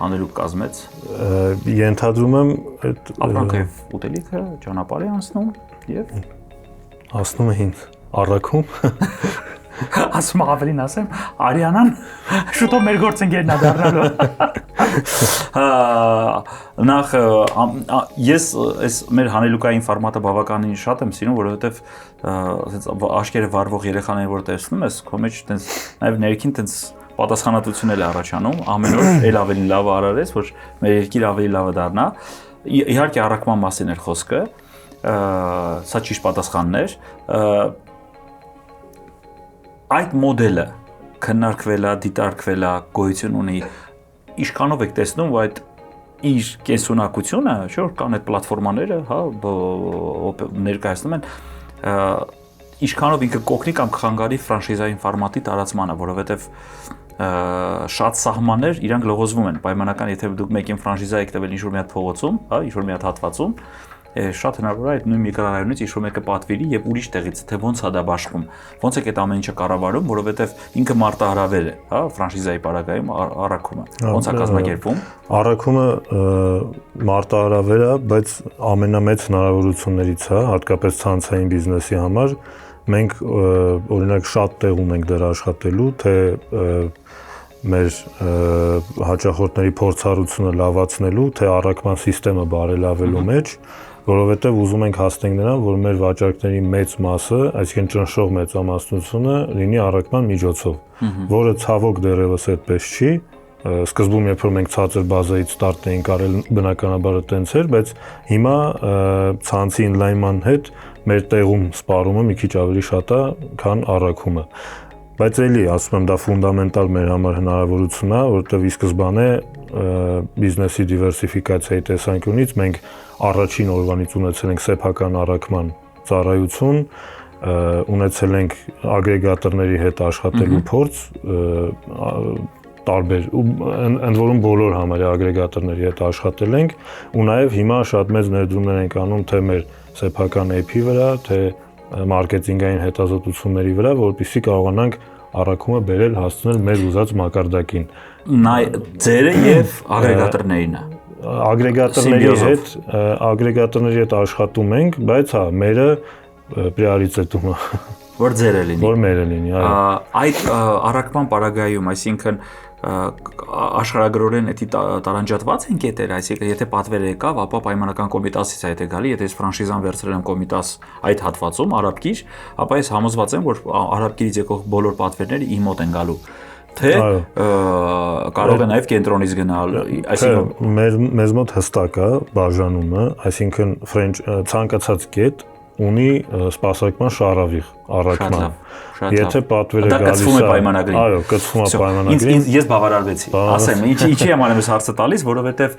հանելուկ կազմեց։ Ենթադրում եմ այդ Ապրանքը եւ ուտելիքը ճանապարհ է անցնում եւ հասնում է ինձ առաքում։ ասում ավելին ասեմ, Արիանան շուտով մեր գործընկերն է դառնալու։ Նախ ես այս մեր հանելուկային ֆորմատը բավականին շատ եմ սիրում, որովհետև ասենց աշկերը վարվող երեխաներին որ տեսնում ես, քո մեջ տենց նաև ներքին տենց պատասխանատվություն էլ առաջանում, ամեն օր էլ ավելի լավ արարես, որ մեր երկիրը ավելի լավը դառնա։ Իհարկե առաքման մասին էր խոսքը, սա ճիշտ պատասխանն էր։ Այդ մոդելը քննարկվել է, դիտարկվել է, գոյություն ունի, ինչքանով եք տեսնում, որ այդ իր կենսունակությունը, չէ՞ կան այդ պլատֆորմաները, հա, ներկայացնում են, ինչքանով ինքը կօգնի կամ կխանգարի ֆրանշիզային ֆորմատի տարածմանը, որովհետև շատ սահմաններ իրանք լողոզվում են, պայմանական, եթե դուք մեկին ֆրանշիզա եք տվել ինչ-որ մի հատ փողոցում, հա, ինչ-որ մի հատ հատվածում, շատ հնարավոր է այդ նույն միկրոռայոնից ինչ-որ մեկը պատվիրի եւ ուրիշ տեղից թե ոնց է դա բաշխում, ոնց է այդ ամեն ինչը կառավարում, որովհետեւ ինքը մարտահրավեր է, հա, ֆրանշիզայի պարագայում առաքումը, ոնց է կազմակերպվում։ Առաքումը մարտահրավեր է, բայց ամենամեծ հնարավորություններից է, հատկապես ցանցային բիզնեսի համար։ Մենք օրինակ շատ տեղ ունենք դեռ աշխատելու, թե մեր հաճախորդների փորձառությունը լավացնելու, թե առաքման համակարգը բարելավելու մեջ, որովհետև ուզում ենք հասնենք նրան, որ մեր վաճառքների մեծ մասը, այսինքն ճնշող մեծամասնությունը լինի առաքման միջոցով, որը ցավոք դեռևս այդպես չի։ Սկզբում երբ որ մենք ցածր բազայից ստարտ էինք արել, բնականաբար այդպես էր, բայց հիմա ցանցի ինլայնման հետ մեր տեղում սպառումը մի քիչ ավելի շատ է, քան առաքումը։ Բայց էլի, ասում եմ, դա ֆունդամենտալ մեր համար հնարավորություն է, որովհետև ի սկզբանե բիզնեսի դիվերսիֆիկացիայի տեսանկյունից մենք առաջին օրվանից ունեցել ենք սեփական առաքման ծառայություն, ունեցել ենք ագրեգատորների հետ աշխատելու փորձ, տարբեր, ընդ որում բոլոր համարյա ագրեգատորների հետ աշխատել ենք, ու նաև հիմա շատ մեծ ներդրումներ ենք անում թե մեր սեփական app-ի վրա, թե մարքեթինգային հետազոտությունների վրա, որպեսզի կարողանանք առաքումը բերել հասցնել մեր ուզած մակարդակին։ Ձերը եւ ագրեգատորներինը։ Ագրեգատորների հետ աշխատում ենք, բայց հա, մերը պրիորիտետում է։ Որ ձերը լինի։ Որ մերը լինի, այո։ Այդ առաքման պարագայում, այսինքն աշխարհագրորեն էդի տարանջատված են կետերը, այսինքն եթե պատվերը եկավ, ապա պայմանական կոմիտասից է եթե գալի, եթե ես ֆրանշիզան վերցրել եմ կոմիտաս այդ հատվածում, արաբկիր, ապա ես համոզված եմ, որ արաբկիրից եկող բոլոր պատվերները իմ մոտ են գալու։ Թե կարող է նաև կենտրոնից գնալ, այսինքն մեզ մոտ հստակ է բաժանումը, այսինքն ցանկացած կետ ունի սպասարկման շարավիղ առաքման։ Եթե պատվերը դա կցվում է պայմանագրին։ Այո, կցվում է պայմանագրին։ Ես բավարարվեցի։ Ասեմ, ինչի եմ անեմ այս հարցը տալիս, որովհետև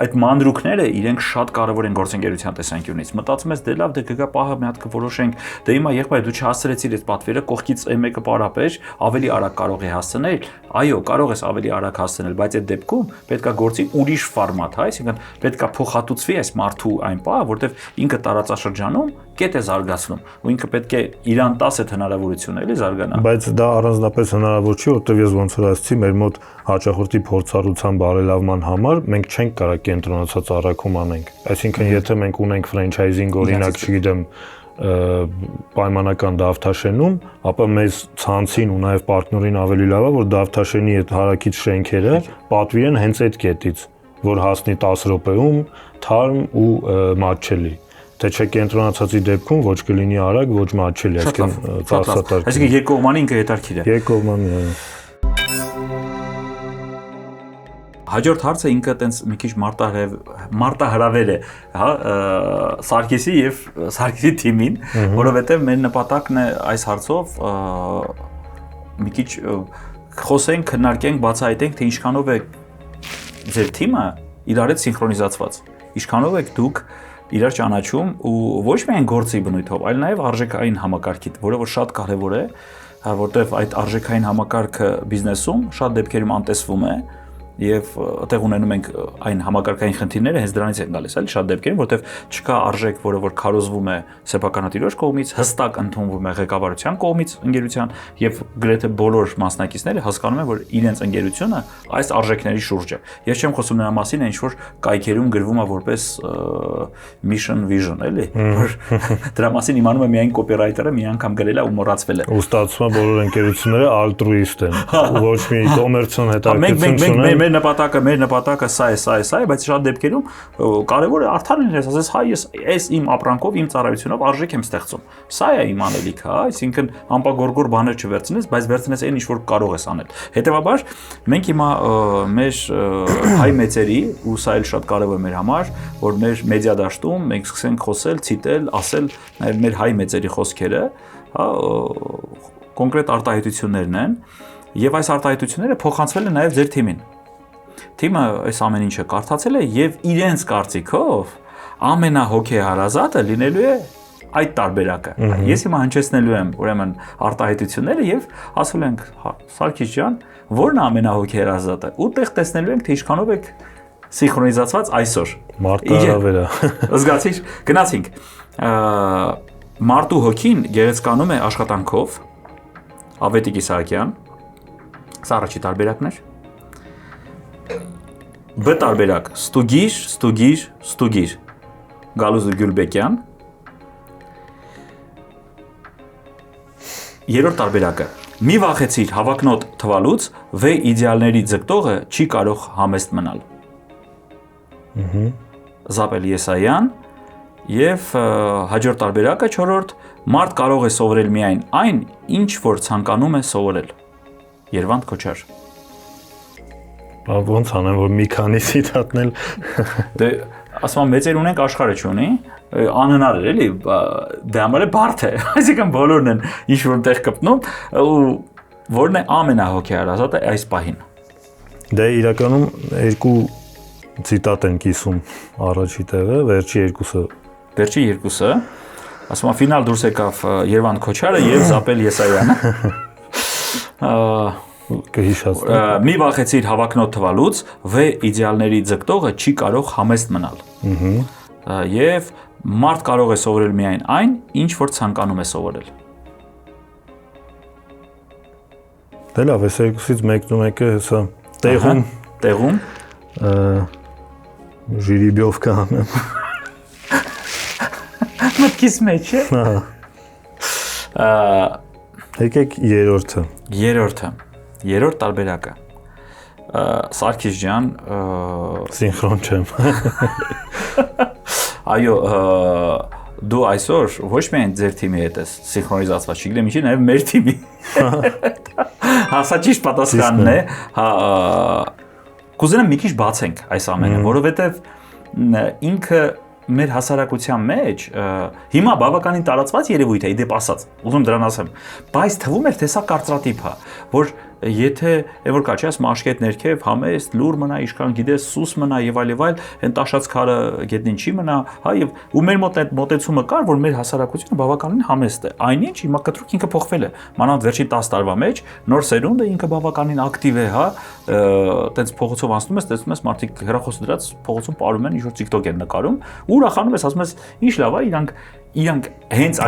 այդ մանրուքները իրենք շատ կարևոր են գործընկերության տեսանկյունից։ Մտածում ես դե լավ, դե կգա պահը մի հատ կորոշենք, դե հիմա եղբայր դու չհասցրեցիր այդ պատվերը, կողքից մեկը պարապեր, ավելի արագ կարող է հասցնել։ Այո, կարող ես ավելի արագ հասցնել, բայց այդ դեպքում պետքա գործի ուրիշ ֆորմատ, հա, այսինքն պետքա փոխհատուցվի այս մարդու այն պահը, որտեվ ինքը տարածաշրջանում կետ է զարգացնում, ու ինքը պետք է իրան տաս այդ հնարավորությունը էլի զարգանա։ Բայց դա առանձնապես հնարավոր չի, որտեվ ես ոնց որ ասացի, մեր մոտ հաճախորդի փորձառության բարելավման համար մենք չենք կարող կենտրոնացած առաքում անենք։ Այսինքն, եթե մենք ունենք ֆրանչայզինգ, օրինակ, չգիտեմ, պայմանական Դավթաշենում, ապա մեզ ցանցին ու նաև պարտներին ավելի լավ է, որ Դավթաշենի այդ հարակից շենքերը պատվիրեն հենց այդ կետից, որ հասնի 10 րոպեում թարմ ու մատչելի։ Թե չէ կենտրոնացածի դեպքում ոչ կլինի արագ, ոչ մատչելի, այսինքն ծախսատար։ Այսինքն երկկողմանի ինքը հետարքիր է։ Երկկողմանի, այո։ Հաջորդ հարցը ինքը տենց մի քիչ մարտահրավեր է, հա, Սարգիսի եւ Սարգիսի թիմին, որովհետեւ մեր նպատակն է այս հարցով մի քիչ խոսենք, քննարկենք, բացահայտենք, թե ինչքանով է ձեր թիմը իրար հետ սինխրոնիզացված։ Ինչքանով եք դուք իրար ճանաչում ու ոչ միայն գործի բնույթով, այլ նաև արժեքային համակարգիդ, որը որ շատ կարևոր է, որտեղ այդ արժեքային համակարգը բիզնեսում շատ դեպքերում անտեսվում է եւ այդտեղ ունենում ենք այն համակարգային խնդիրները հենց դրանից են գալիս, այլ շատ դեպքերում, որտեղ չկա արժեք, որը որ քարոզվում է սեփականատիրոջ կողմից, հստակ ընդունվում է ղեկավարության կողմից ընկերության եւ գրեթե բոլոր մասնակիցները հասկանում են, որ իրենց ընկերությունը այս արժեքների շուրջ է։ Ես չեմ խոսում նրա մասին, ինչ որ կայքերում գրվում է որպես mission vision, էլի, որ դրա մասին իմանում է միայն կոպիրայթերը, մի անգամ գրել է ու մոռացվել է։ Ու ստացվում է բոլոր ընկերությունները ալտրուիստ են, ոչ մի կոմերցիոն հետաքրքրություն չունեն։ Մեր նպատակը սա է, բայց շատ դեպքերում կարևոր է արդար լինես, ասես, հա, ես իմ ապրանքով, իմ ծառայությունով արժեք եմ ստեղծում։ Սա է իմ անելիքը, հա, այսինքն ամպագորգոր բաներ չվերցնես, բայց վերցնես այն ինչ որ կարող ես անել։ Հետևաբար մենք հիմա մեր հայ մեծերի, ու սա էլ շատ կարևոր է մեր համար, որ մեր մեդիա դաշտում մենք սկսենք խոսել, ցիտել, ասել նաև մեր հայ մեծերի խոսքերը, հա, կոնկրետ արտահայտություններն են, եւ այս արտահայտությունները փոխանցվել են նաև ձեր թիմին։ Թիմը այս ամեն ինչը կարդացել է եւ իրենց կարծիքով ամենահոգեհարազատը լինելու է այդ տարբերակը։ Ես հիմա հնչեցնելու եմ ուրեմն արտահայտությունները եւ ասում ենք, Սարգիս ջան, ո՞րն է ամենահոգեհարազատը։ Ուտեղ տեսնելու ենք, թե ինչքանով եք սինխրոնիզացված այսօր։ Մարտահրավերը։ Զգացիր, գնացինք։ Մարտու հոգին գեղեցկանում է աշխատանքով։ Ավետիք Իսահակյան։ Սա առաջի տարբերակն էր։ B տարբերակ ստուգիր Գալուզ Գյուլբեկյան։ Երրորդ տարբերակը մի վախեցիր հավակնոտ թվալուց V իդեալների ձգտողը չի կարող համեստ մնալ։ Զապել Եսայան եւ հաջորդ տարբերակը չորրորդ մարդ կարող է սովորել միայն այն, ինչ որ ցանկանում է սովորել։ Երվանդ Քոչար։ Ոնց անեմ, որ մի քանի ցիտատնել։ Դե ասում եմ մեծեր ունենք աշխարհը չունի, անհնար է, էլի, դե համար է բարդ է, այսինքն բոլորն են ինչ որ տեղ կպնում, ու որն է ամենահոգեհարազատը այս պահին։ Դե իրականում երկու ցիտատ են կիսում առաջի տեղը, վերջի երկուսը, ասում եմ ֆինալ դուրս եկավ Երվանդ Քոչարը եւ Զապել Եսայանը։ Կհիշացնեմ։ Մի վախեցիր հավակնոտ թվալուց, V իդեալների ձգտողը չի կարող համեստ մնալ։ Եվ մարդ կարող է սովորել միայն այն, ինչ որ ցանկանում է սովորել։ Դե լավ, այս երկուսից մեկը հեսա տեղում ժիրիբյով կանեմ։ Մտքիս մեջ է։ Եկեք երրորդը։ Երրորդ տարբերակը։ Սարգիս ջան, սինխրոն չեմ։ Այո, դու այսօր ոչ միայն ձեր թիմի հետ ես սինխրոնիզացված, չգիտեմ ինչի, նաև մեր թիմի։ Հասա ճիշտ պատասխանն է, հա, կուզենամ մի քիչ բացենք այս ամենը, որովհետև ինքը մեր հասարակության մեջ հիմա բավականին տարածված երևույթ է, իդեպ ասած, ուզում դրան ասեմ, բայց թվում էր թե սա կարծրատիպ է, որ եթե որ կա չի ասում աշկետ ներքև համեստ լուր մնա իշխան գիտես սուս մնա եւ այլ այն տաշած քարը գետնին չի մնա, հա եւ ու մեր մոտեցումը կար, որ մեր հասարակությունը բավականին համեստ է։ Այնինչ հիմա կտրուկ ինքը փոխվել է։ Մանավանդ վերջին 10 տարվա մեջ նոր սերունդը ինքը բավականին ակտիվ է, հա, այտենց փողոցով անցնում ես, տեսնում ես մարդիկ հեռախոսը դրած փողոցում ապարում են, ինչ-որ TikTok են նկարում, ու ուրախանում ես, ասում ես, ինչ լավ է, իրանք հենց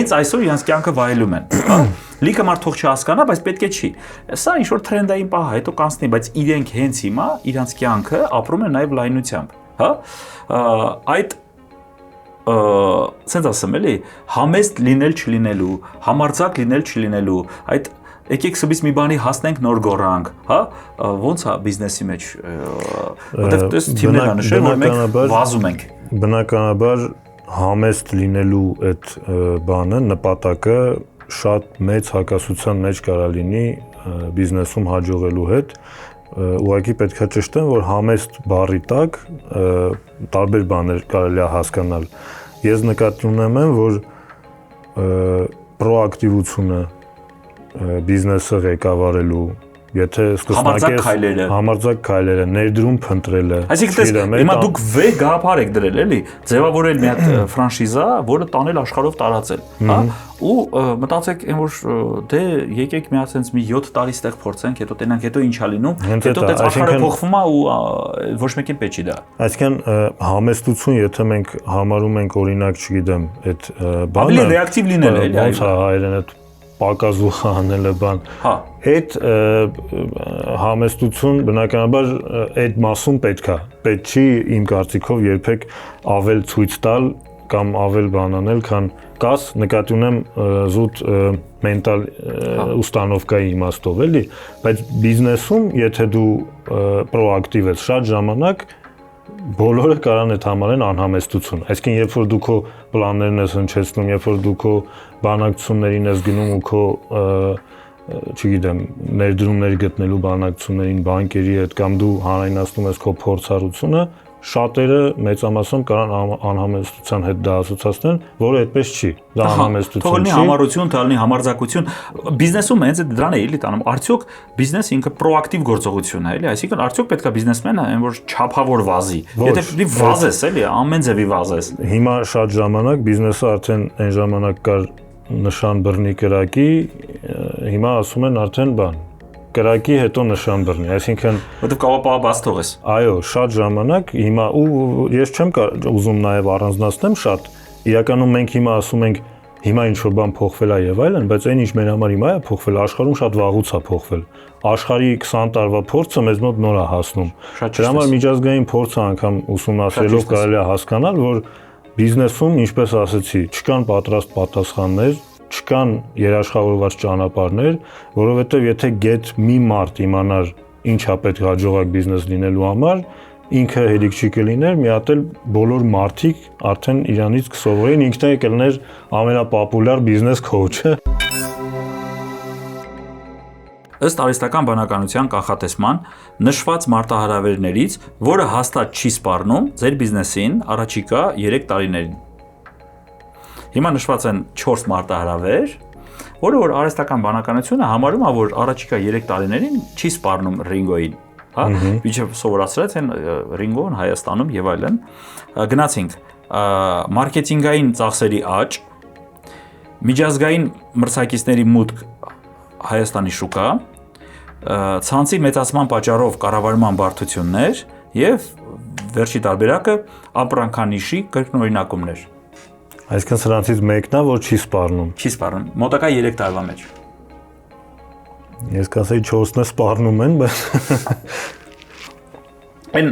այսօր իրանք կյանքը վայելում են, հա։ Լիքը մարդ թող չհասկանա, բայց պետք է չի։ Սա ինչ որ թրենդային պահ է, հետո կանցնի, բայց իրենք հենց հիմա իրանք կյանքը ապրում են նաև լայնությամբ, հա։ Այդ սենց ասեմ էլի, համեստ լինել չլինելու, համարձակ լինել չլինելու, այդ եկեք սբից մի բանի հասնենք նոր գորանք, հա, ոնց է բիզնեսի մեջ, որտեղ դες թիմները նշել, որ մենք վազում ենք։ Բնականաբար համեստ լինելու այդ բանը, նպատակը շատ մեծ հակասության մեջ կարա լինի բիզնեսում հաջողելու հետ, ուղղակի պետք է ճշտեմ, որ համեստ բառի տակ տարբեր բաներ կարելի է հասկանալ։ Ես նկատի ունեմ, որ պրոակտիվությունը բիզնեսը ղեկավարելու, եթե սկսնակես համարձակ քայլերը, ներդրում փնտրելը, այսինքն հիմա դուք վեր գաղափար եք դրել, էլի, ձևավորել մի հատ ֆրանշիզա, որը տանել աշխարհով տարածել, հա, ու մտածեք, այն որ դե եկեք մի հատ sense մի 7 տարի ստեղ փորձենք, հետո տենանք, հետո ինչա լինում, հետո դες աշխարհը փոխվում է ու ոչ մեկին պետք չի դա։ Այսինքն համեստություն, եթե մենք համարում ենք օրինակ, չգիտեմ, այդ բանը, ավելի ռեակտիվ լինել է, էլի, ոնց է հայերեն այդ պակազու անելը բան։ Հա։ Այդ համեստություն բնականաբար այդ մասում պետք չի իմ կարծիքով երբեք ավել ցույց տալ կամ ավել բան անել, քան կաս նկատի ունեմ զուտ մենտալ ուստանովկայի իմաստով էլի, բայց բիզնեսում եթե դու պրոակտիվ ես շատ ժամանակ բոլորը կարան այդ համարեն անհամեստություն։ Այսինքն երբ որ դու քո պլաններն ես հնչեցնում, երբ որ դու քո բանակցություններին ես գնում ու քո չգիտեմ, ներդրումներ գտնելու բանակցություններին բանկերի հետ կամ դու հանրայնացնում ես քո փորձառությունը, շատերը մեծամասամբ կարան անհամեստության հետ դա ասոցացնեն, որը այդպես չի։ Դա անհամեստություն չի։ Թողնի համառություն, թողնի համարձակություն։ Բիզնեսում հենց դրան է էլի տանում։ Արդյոք բիզնեսը ինքը պրոակտիվ գործողություն է, էլի, այսինքն արդյոք պետքա բիզնեսմենը այն որ չափավոր վազի։ Եթե դու վազես, էլի, ամեն ձևի վազես։ Հիմա շատ ժամանակ բիզնեսը արդեն այն ժամանակ կար նշան բռնի կրակի, հիմա ասում են արդեն բան կրակի հետո նշան բռնի, այսինքն որտեվ կավապահ բաց թողես։ Այո, շատ ժամանակ հիմա ու ես չեմ ուզում նաև առանձնացնեմ շատ, իրականում մենք հիմա ասում ենք հիմա ինչ-որ բան փոխվել է եւ այլն, բայց այն ինչ մեր համար հիմա է փոխվել, աշխարհում շատ վաղուց է փոխվել։ Աշխարհի 20 տարվա փորձը մեզ մոտ նոր է հասնում։ Դրա համար միջազգային փորձը անգամ ուսումնասիրելով կարելի է հասկանալ, որ բիզնեսում, ինչպես ասացի, չկան պատրաստ պատասխաններ, չկան երաշխավորված ճանապարհներ, որովհետև եթե գետ մի մարդ իմանար ինչա պետք հաջողակ բիզնես լինելու համար, ինքը հերիք չի կլիներ, մի հատ էլ բոլոր մարդիկ արդեն իրանից կսովորեին, ինքն է կլիներ ամենապոպուլյար բիզնես քոուչը։ Ըստ արհեստական բանականության կանխատեսման նշված մարտահրավերներից, որը հաստատ չի սպառնում ձեր բիզնեսին առաջիկա 3 տարիներին։ Հիմա նշված են 4 մարտահրավեր, որը որ արհեստական բանականությունը համարում է, որ առաջիկա 3 տարիներին չի սպառնում Ռինգոին, հա, միջև սովորացրած են Ռինգոն Հայաստանում եւ այլն։ Գնացինք մարքեթինգային ծախսերի աճ, միջազգային մրցակիցների մուտք Հայաստանի շուկա, ցանցի մեծացման պատճառով կառավարման բարդություններ եւ վերջի տարբերակը ապրանքանիշի կրկնօրինակումներ։ Այսինքն սրանցից մեկն է, որ չի սպառնում։ Չի սպառնում։ Մոտակա 3 տարվա մեջ։ Ես կասեի 4-ն է սպառնում են, բայց այն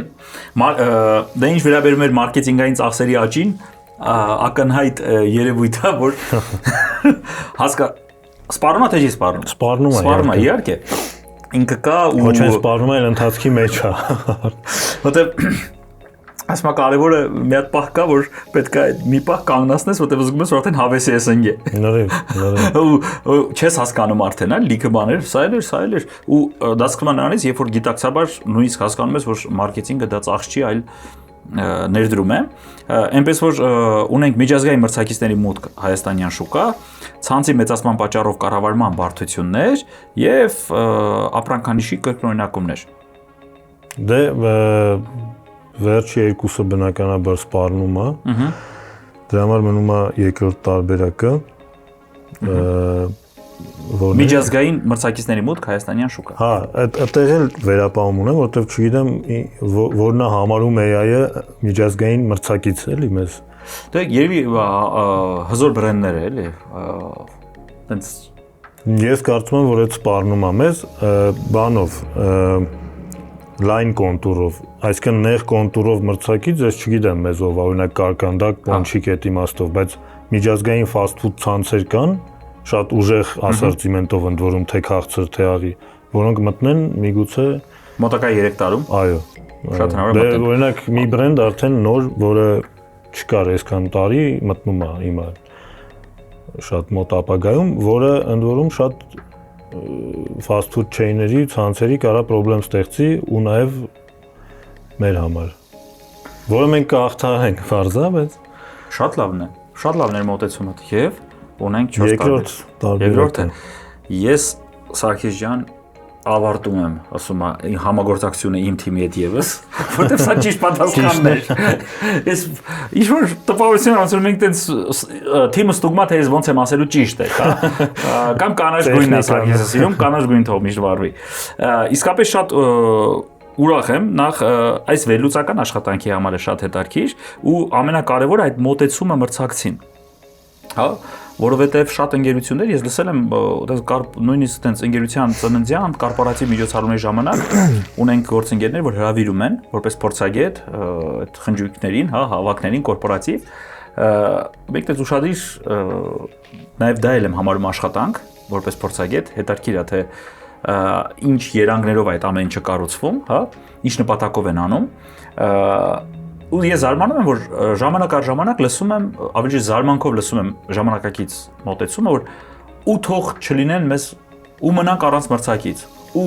դա ինչ վերաբերում է մարքեթինգային ծախսերի աճին, ակնհայտ երևույթ է, որ սպառնում է թե չի սպառնում։ Սպառնում է, իհարկե։ Ինքը կա ու ոչ այն սպառնում է, այլ ընթացքի մեջ է։ Որտեւ ասма կարևորը մի հատ պահ կա, որ պետք է մի պահ կանգնացնես, որտեւ զգում ես, որ արդեն հավեսի ես ընկե։ Նորեւ։ Ու չես հասկանում արդեն, այլ լիքը բաներ, սա էլ էր, ու դա սկսում է նրանից, երբ որ գիտակցաբար նույնիսկ հասկանում ես, որ մարքեթինգը դա ծախս չի, այլ ներդրում է, այնպես որ ունենք միջազգային մրցակիցների մուտք հայաստանյան շուկա, ցանցի մեծացման պատճառով կառավարման բարդություններ եւ ապրանքանիշի կրկնօրինակումներ։ Դե վերջի երկուսը բնականաբար սպառնում է։ Դրա համար մնում է երկրորդ տարբերակը, միջազգային մրցակիցների մուտք հայաստանյան շուկա։ Հա, այդտեղ էլ վերապահում ունեմ, որովհետև չգիտեմ որն է համարում AI-ը միջազգային մրցակից էլի մեզ։ Դե երևի հզոր բրենդներ է, էլի։ Տենց Ես կարծում եմ, որ այդ սպառնում է մեզ բանով լայն կոնտուրով, այսինքն նեղ կոնտուրով մրցակից, ես չգիտեմ մեզ ով, օրինակ կարկանդակ, պոնչիկ այդ իմաստով, բայց միջազգային fast food ցանցեր կան, շատ ուժեղ ասորտիմենտով ընդ որում թե քաղցր, թե աղի, որոնք մտնեն միգուցե մոտակա 3 տարում։ Այո։ Շատ հնարավոր է մտնել։ Օրինակ մի բրենդ արդեն նոր, որը չկար այսքան տարի, մտնում է հիմա շատ մոտ ապագայում, որը ընդ որում շատ fast food chain-երի, ցանցերի կարա խնդրեմ ստեղծի ու նաև մեր համար։ Որը մենք կհաղթահարենք, բարձա, բայց շատ լավն է։ Շատ լավն է մոտեցումը եւ ունենք 4 երկրորդ տարբերակը։ Ես Սարգիս ջան ավարտում եմ, ասում եմ, համագործակցությունը իմ թիմի հետ եւս, որտեղ սա ճիշտ պատասխանն է։ Ես ինչ-որ տպավորություն ասում մենք տենց թիմը ստուգմա թե ես ոնց եմ ասելու ճիշտ է, հա։ Կամ կանաչ գույնն է Սարգիսը սիրում, կանաչ գույն թող միշտ վարվի։ Իսկապես շատ ուրախ եմ, նախ այս վերլուծական աշխատանքի համար է շատ հետաքրքիր ու ամենակարևորը այդ մոտեցումը մրցակցին։ Հա, որովհետև շատ ընկերություններ ես լսել եմ, նույնիսկ այդպես ընկերության ծննդյան կորպորատիվ միջոցառումների ժամանակ ունենք գործընկերներ, որ հրավիրում են որպես փորձագետ այդ խնջույքներին, հա, հավաքներին կորպորատիվ, մենք դες ուշադիր նաև դա եմ համարում աշխատանք, որպես փորձագետ, հետաքրքիր է թե ինչ երանգներով այդ ամեն ինչը կառուցվում, հա, ինչ նպատակով են անում, ու ես զարմանում եմ, որ ժամանակ առ ժամանակ լսում եմ, ավելի զարմանքով լսում եմ ժամանակակից մոտեցումը, որ ու թող չլինեն մեզ ու մնանք առանց մրցակից, ու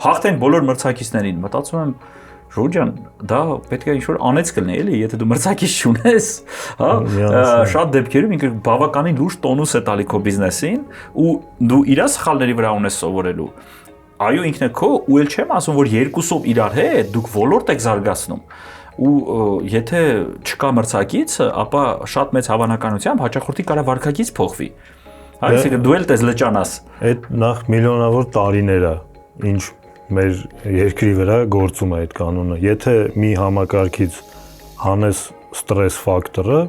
հաղթենք բոլոր մրցակիցներին, մտածում եմ, Ժորժան, դա պետք է ինչ-որ անեց կլինի, էլի, եթե դու մրցակից չունես, հա, շատ դեպքերում ինքը բավականին լուրջ տոնուս է տալի քո բիզնեսին, ու դու իրա սխալների վրա ունես սովորելու։ Այո, ինքն է քո, ու էլ չեմ ասում, որ երկուսով իրար հետ դուք ոլորտ եք զարգացնում։ Ու եթե չկա մրցակիցը, ապա շատ մեծ հավանականությամբ հաճախորդի կարա վարկագիծ փոխվի։ Հա, այսինքն դու էլ տես լճանաս։ Այդ նախ միլիոնավոր տարիներ է, ինչ մեր երկրի վրա գործում է այդ կանոնը։ Եթե մի համակարգից հանես ստրես ֆակտորը,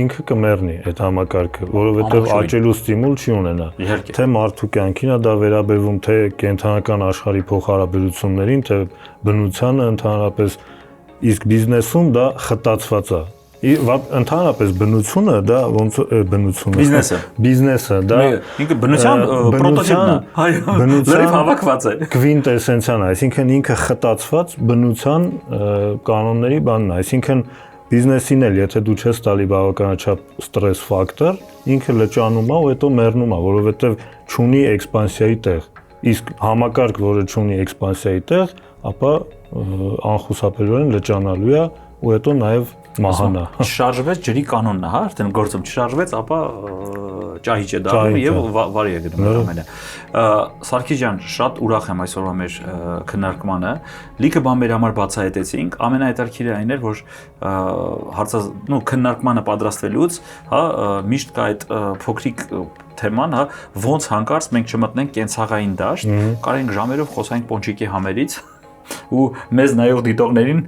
ինքը կմեռնի այդ համակարգը, որովհետև աճելու ստիմուլ չի ունենա։ Թե մարդու կյանքին է դա վերաբերվում, թե կենթանական աշխարհի փոխհարաբերություններին, թե բնությանը ընդհանրապես, իսկ բիզնեսում դա խտացված է։ Ընդհանրապես բնությունը դա ոնց բնությունը բիզնեսը դա ինքը բնության պրոտոտիպն է, այո, լրիվ հավաքված է քվինտեսենցիան, այսինքն ինքը խտացված բնության կանոնների բանն է, այսինքն բիզնեսին էլ եթե դու չես տալի բավականաչափ ստրես ֆակտոր, ինքը լճանում է ու հետո մեռնում է, որովհետև չունի էքսպանսիայի տեղ, իսկ համակարգ, որը չունի էքսպանսիայի տեղ, ապա անխուսափելիորեն լճանալու է ու հետո նաև մահանա։ Չշարժվեց ջրի կանոնն է, հա, արդեն գործում չշարժվեց, ապա ճահիճ է դառնում եւ վարի է գնում ամենը։ Սարգիս ջան, շատ ուրախ եմ այսօրվա մեր քննարկմանը։ Լիքը բան մեր համար բացահայտեցինք։ Ամենահետաքրքիրը այն էր, որ քննարկմանը պատրաստվելուց, հա, միշտ կա այդ փոքրիկ թեման, հա, ոնց հանկարծ մենք չմտնենք կենցաղային դաշտ, կարենք ժամերով խոսանք պոնչիկի համերից ու մեզ նայող դիտողներին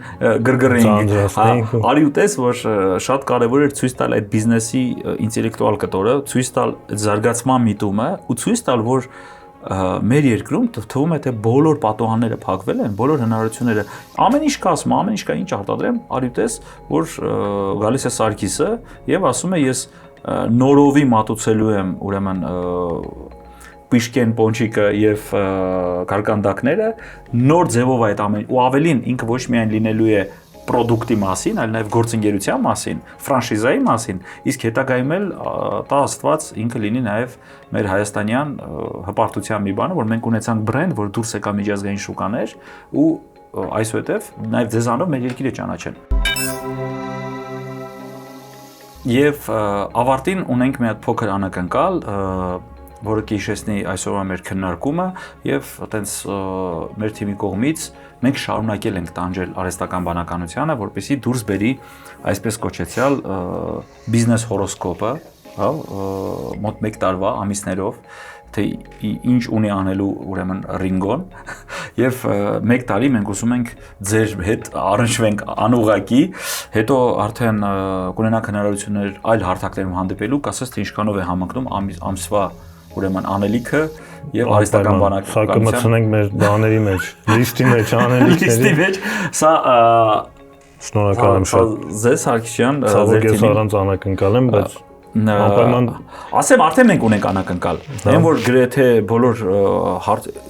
գրգռեինք։ Արի ու տես, որ շատ կարևոր էր ցույց տալ այդ բիզնեսի ինտելեկտուալ կտորը, ցույց տալ զարգացման միտումը ու ցույց տալ, որ մեր երկրում թվում է թե բոլոր պատոհանները փակվել են, բոլոր հնարավորությունները, ամեն ինչ կա, ասում, ամեն ինչ կա, ինչ արտադրեմ, արի ու տես, որ գալիս է Սարգիսը եւ ասում է ես նորովի մատուցելու եմ, ուրեմն Պիշկեն պոնչիկը եւ կարկանդակները նոր ձևով այդ ամեն ու ավելին ինքը ոչ միայն լինելու է պրոդուկտի մասին, այլ նաեւ գործընկերության մասին, ֆրանշիզայի մասին, իսկ հետագայում էլ տա Աստված ինքը լինի նաեւ մեր հայաստանյան հպարտության մի բանը, որ մենք ունեցանք բրենդ, որ դուրս եկա միջազգային շուկաներ ու այսուհետև նաեւ ձեզանով մեր երկիրը ճանաչեն։ Եվ ավարտին ունենք մի հատ փոքր անակնկալ, որը կհիշեցնի այսօրվա մեր քննարկումը եւ այտենց մեր թիմի կողմից մենք շարունակել ենք տանջել արհեստական բանականությանը, որպեսզի դուրս բերի այսպես կոչեցյալ բիզնես հորոսկոպը, հա, մոտ 1 տարվա ամիսներով, թե ինչ ունի անելու ուրեմն Ringo-ն եւ 1 տարի մենք ուզում ենք ձեր հետ առնչվենք անուղակի, հետո արդեն կունենանք հնարավորություններ այլ հարթակներում հանդիպելու, կասես թե ինչքանով է համընկնում ամսվա ուրեմն անելիքը եւ արհեստական բանականության։ Սա կմցնենք մեր բաների մեջ, լիստի մեջ, անելիքների։ Լիստի մեջ, սա շնորհակալ եմ շատ։ Ձեզ Սարգսյան, ձեր թիմին առանց անակնկալ եմ, բայց անպայման ասեմ արդեն մենք ունենք անակնկալ։ Այն որ գրեթե բոլոր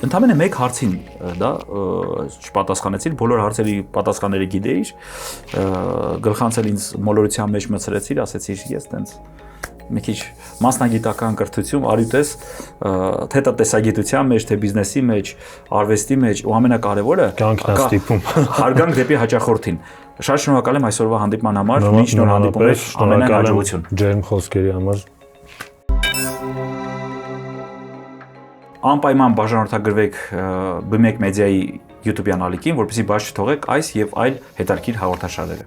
ընդամենը մեկ հարցին դա չպատասխանեցին, բոլոր հարցերի պատասխանները գիտեիր, գլխանցել ինձ մոլորության մեջ մցրեցիր, ասեցիր ես տենց մի քիչ մասնագիտական կրթություն, արյուտես, թե տեսագիտության մեջ, թե բիզնեսի մեջ, արվեստի մեջ, ու ամենակարևորը հարգանք դեպի հաճախորդին։ Շատ շնորհակալ եմ այսօրվա հանդիպման համար, մինչ նոր հանդիպումներ, ամենայն հաջողություն։ Ջերմ խոսքերի համար։ Անպայման բաժանորդագրվեք B1 Media-ի YouTube-յան ալիքին, որպեսզի բաց չթողեք այս եւ այլ հետաքրքիր հաղորդաշարերը։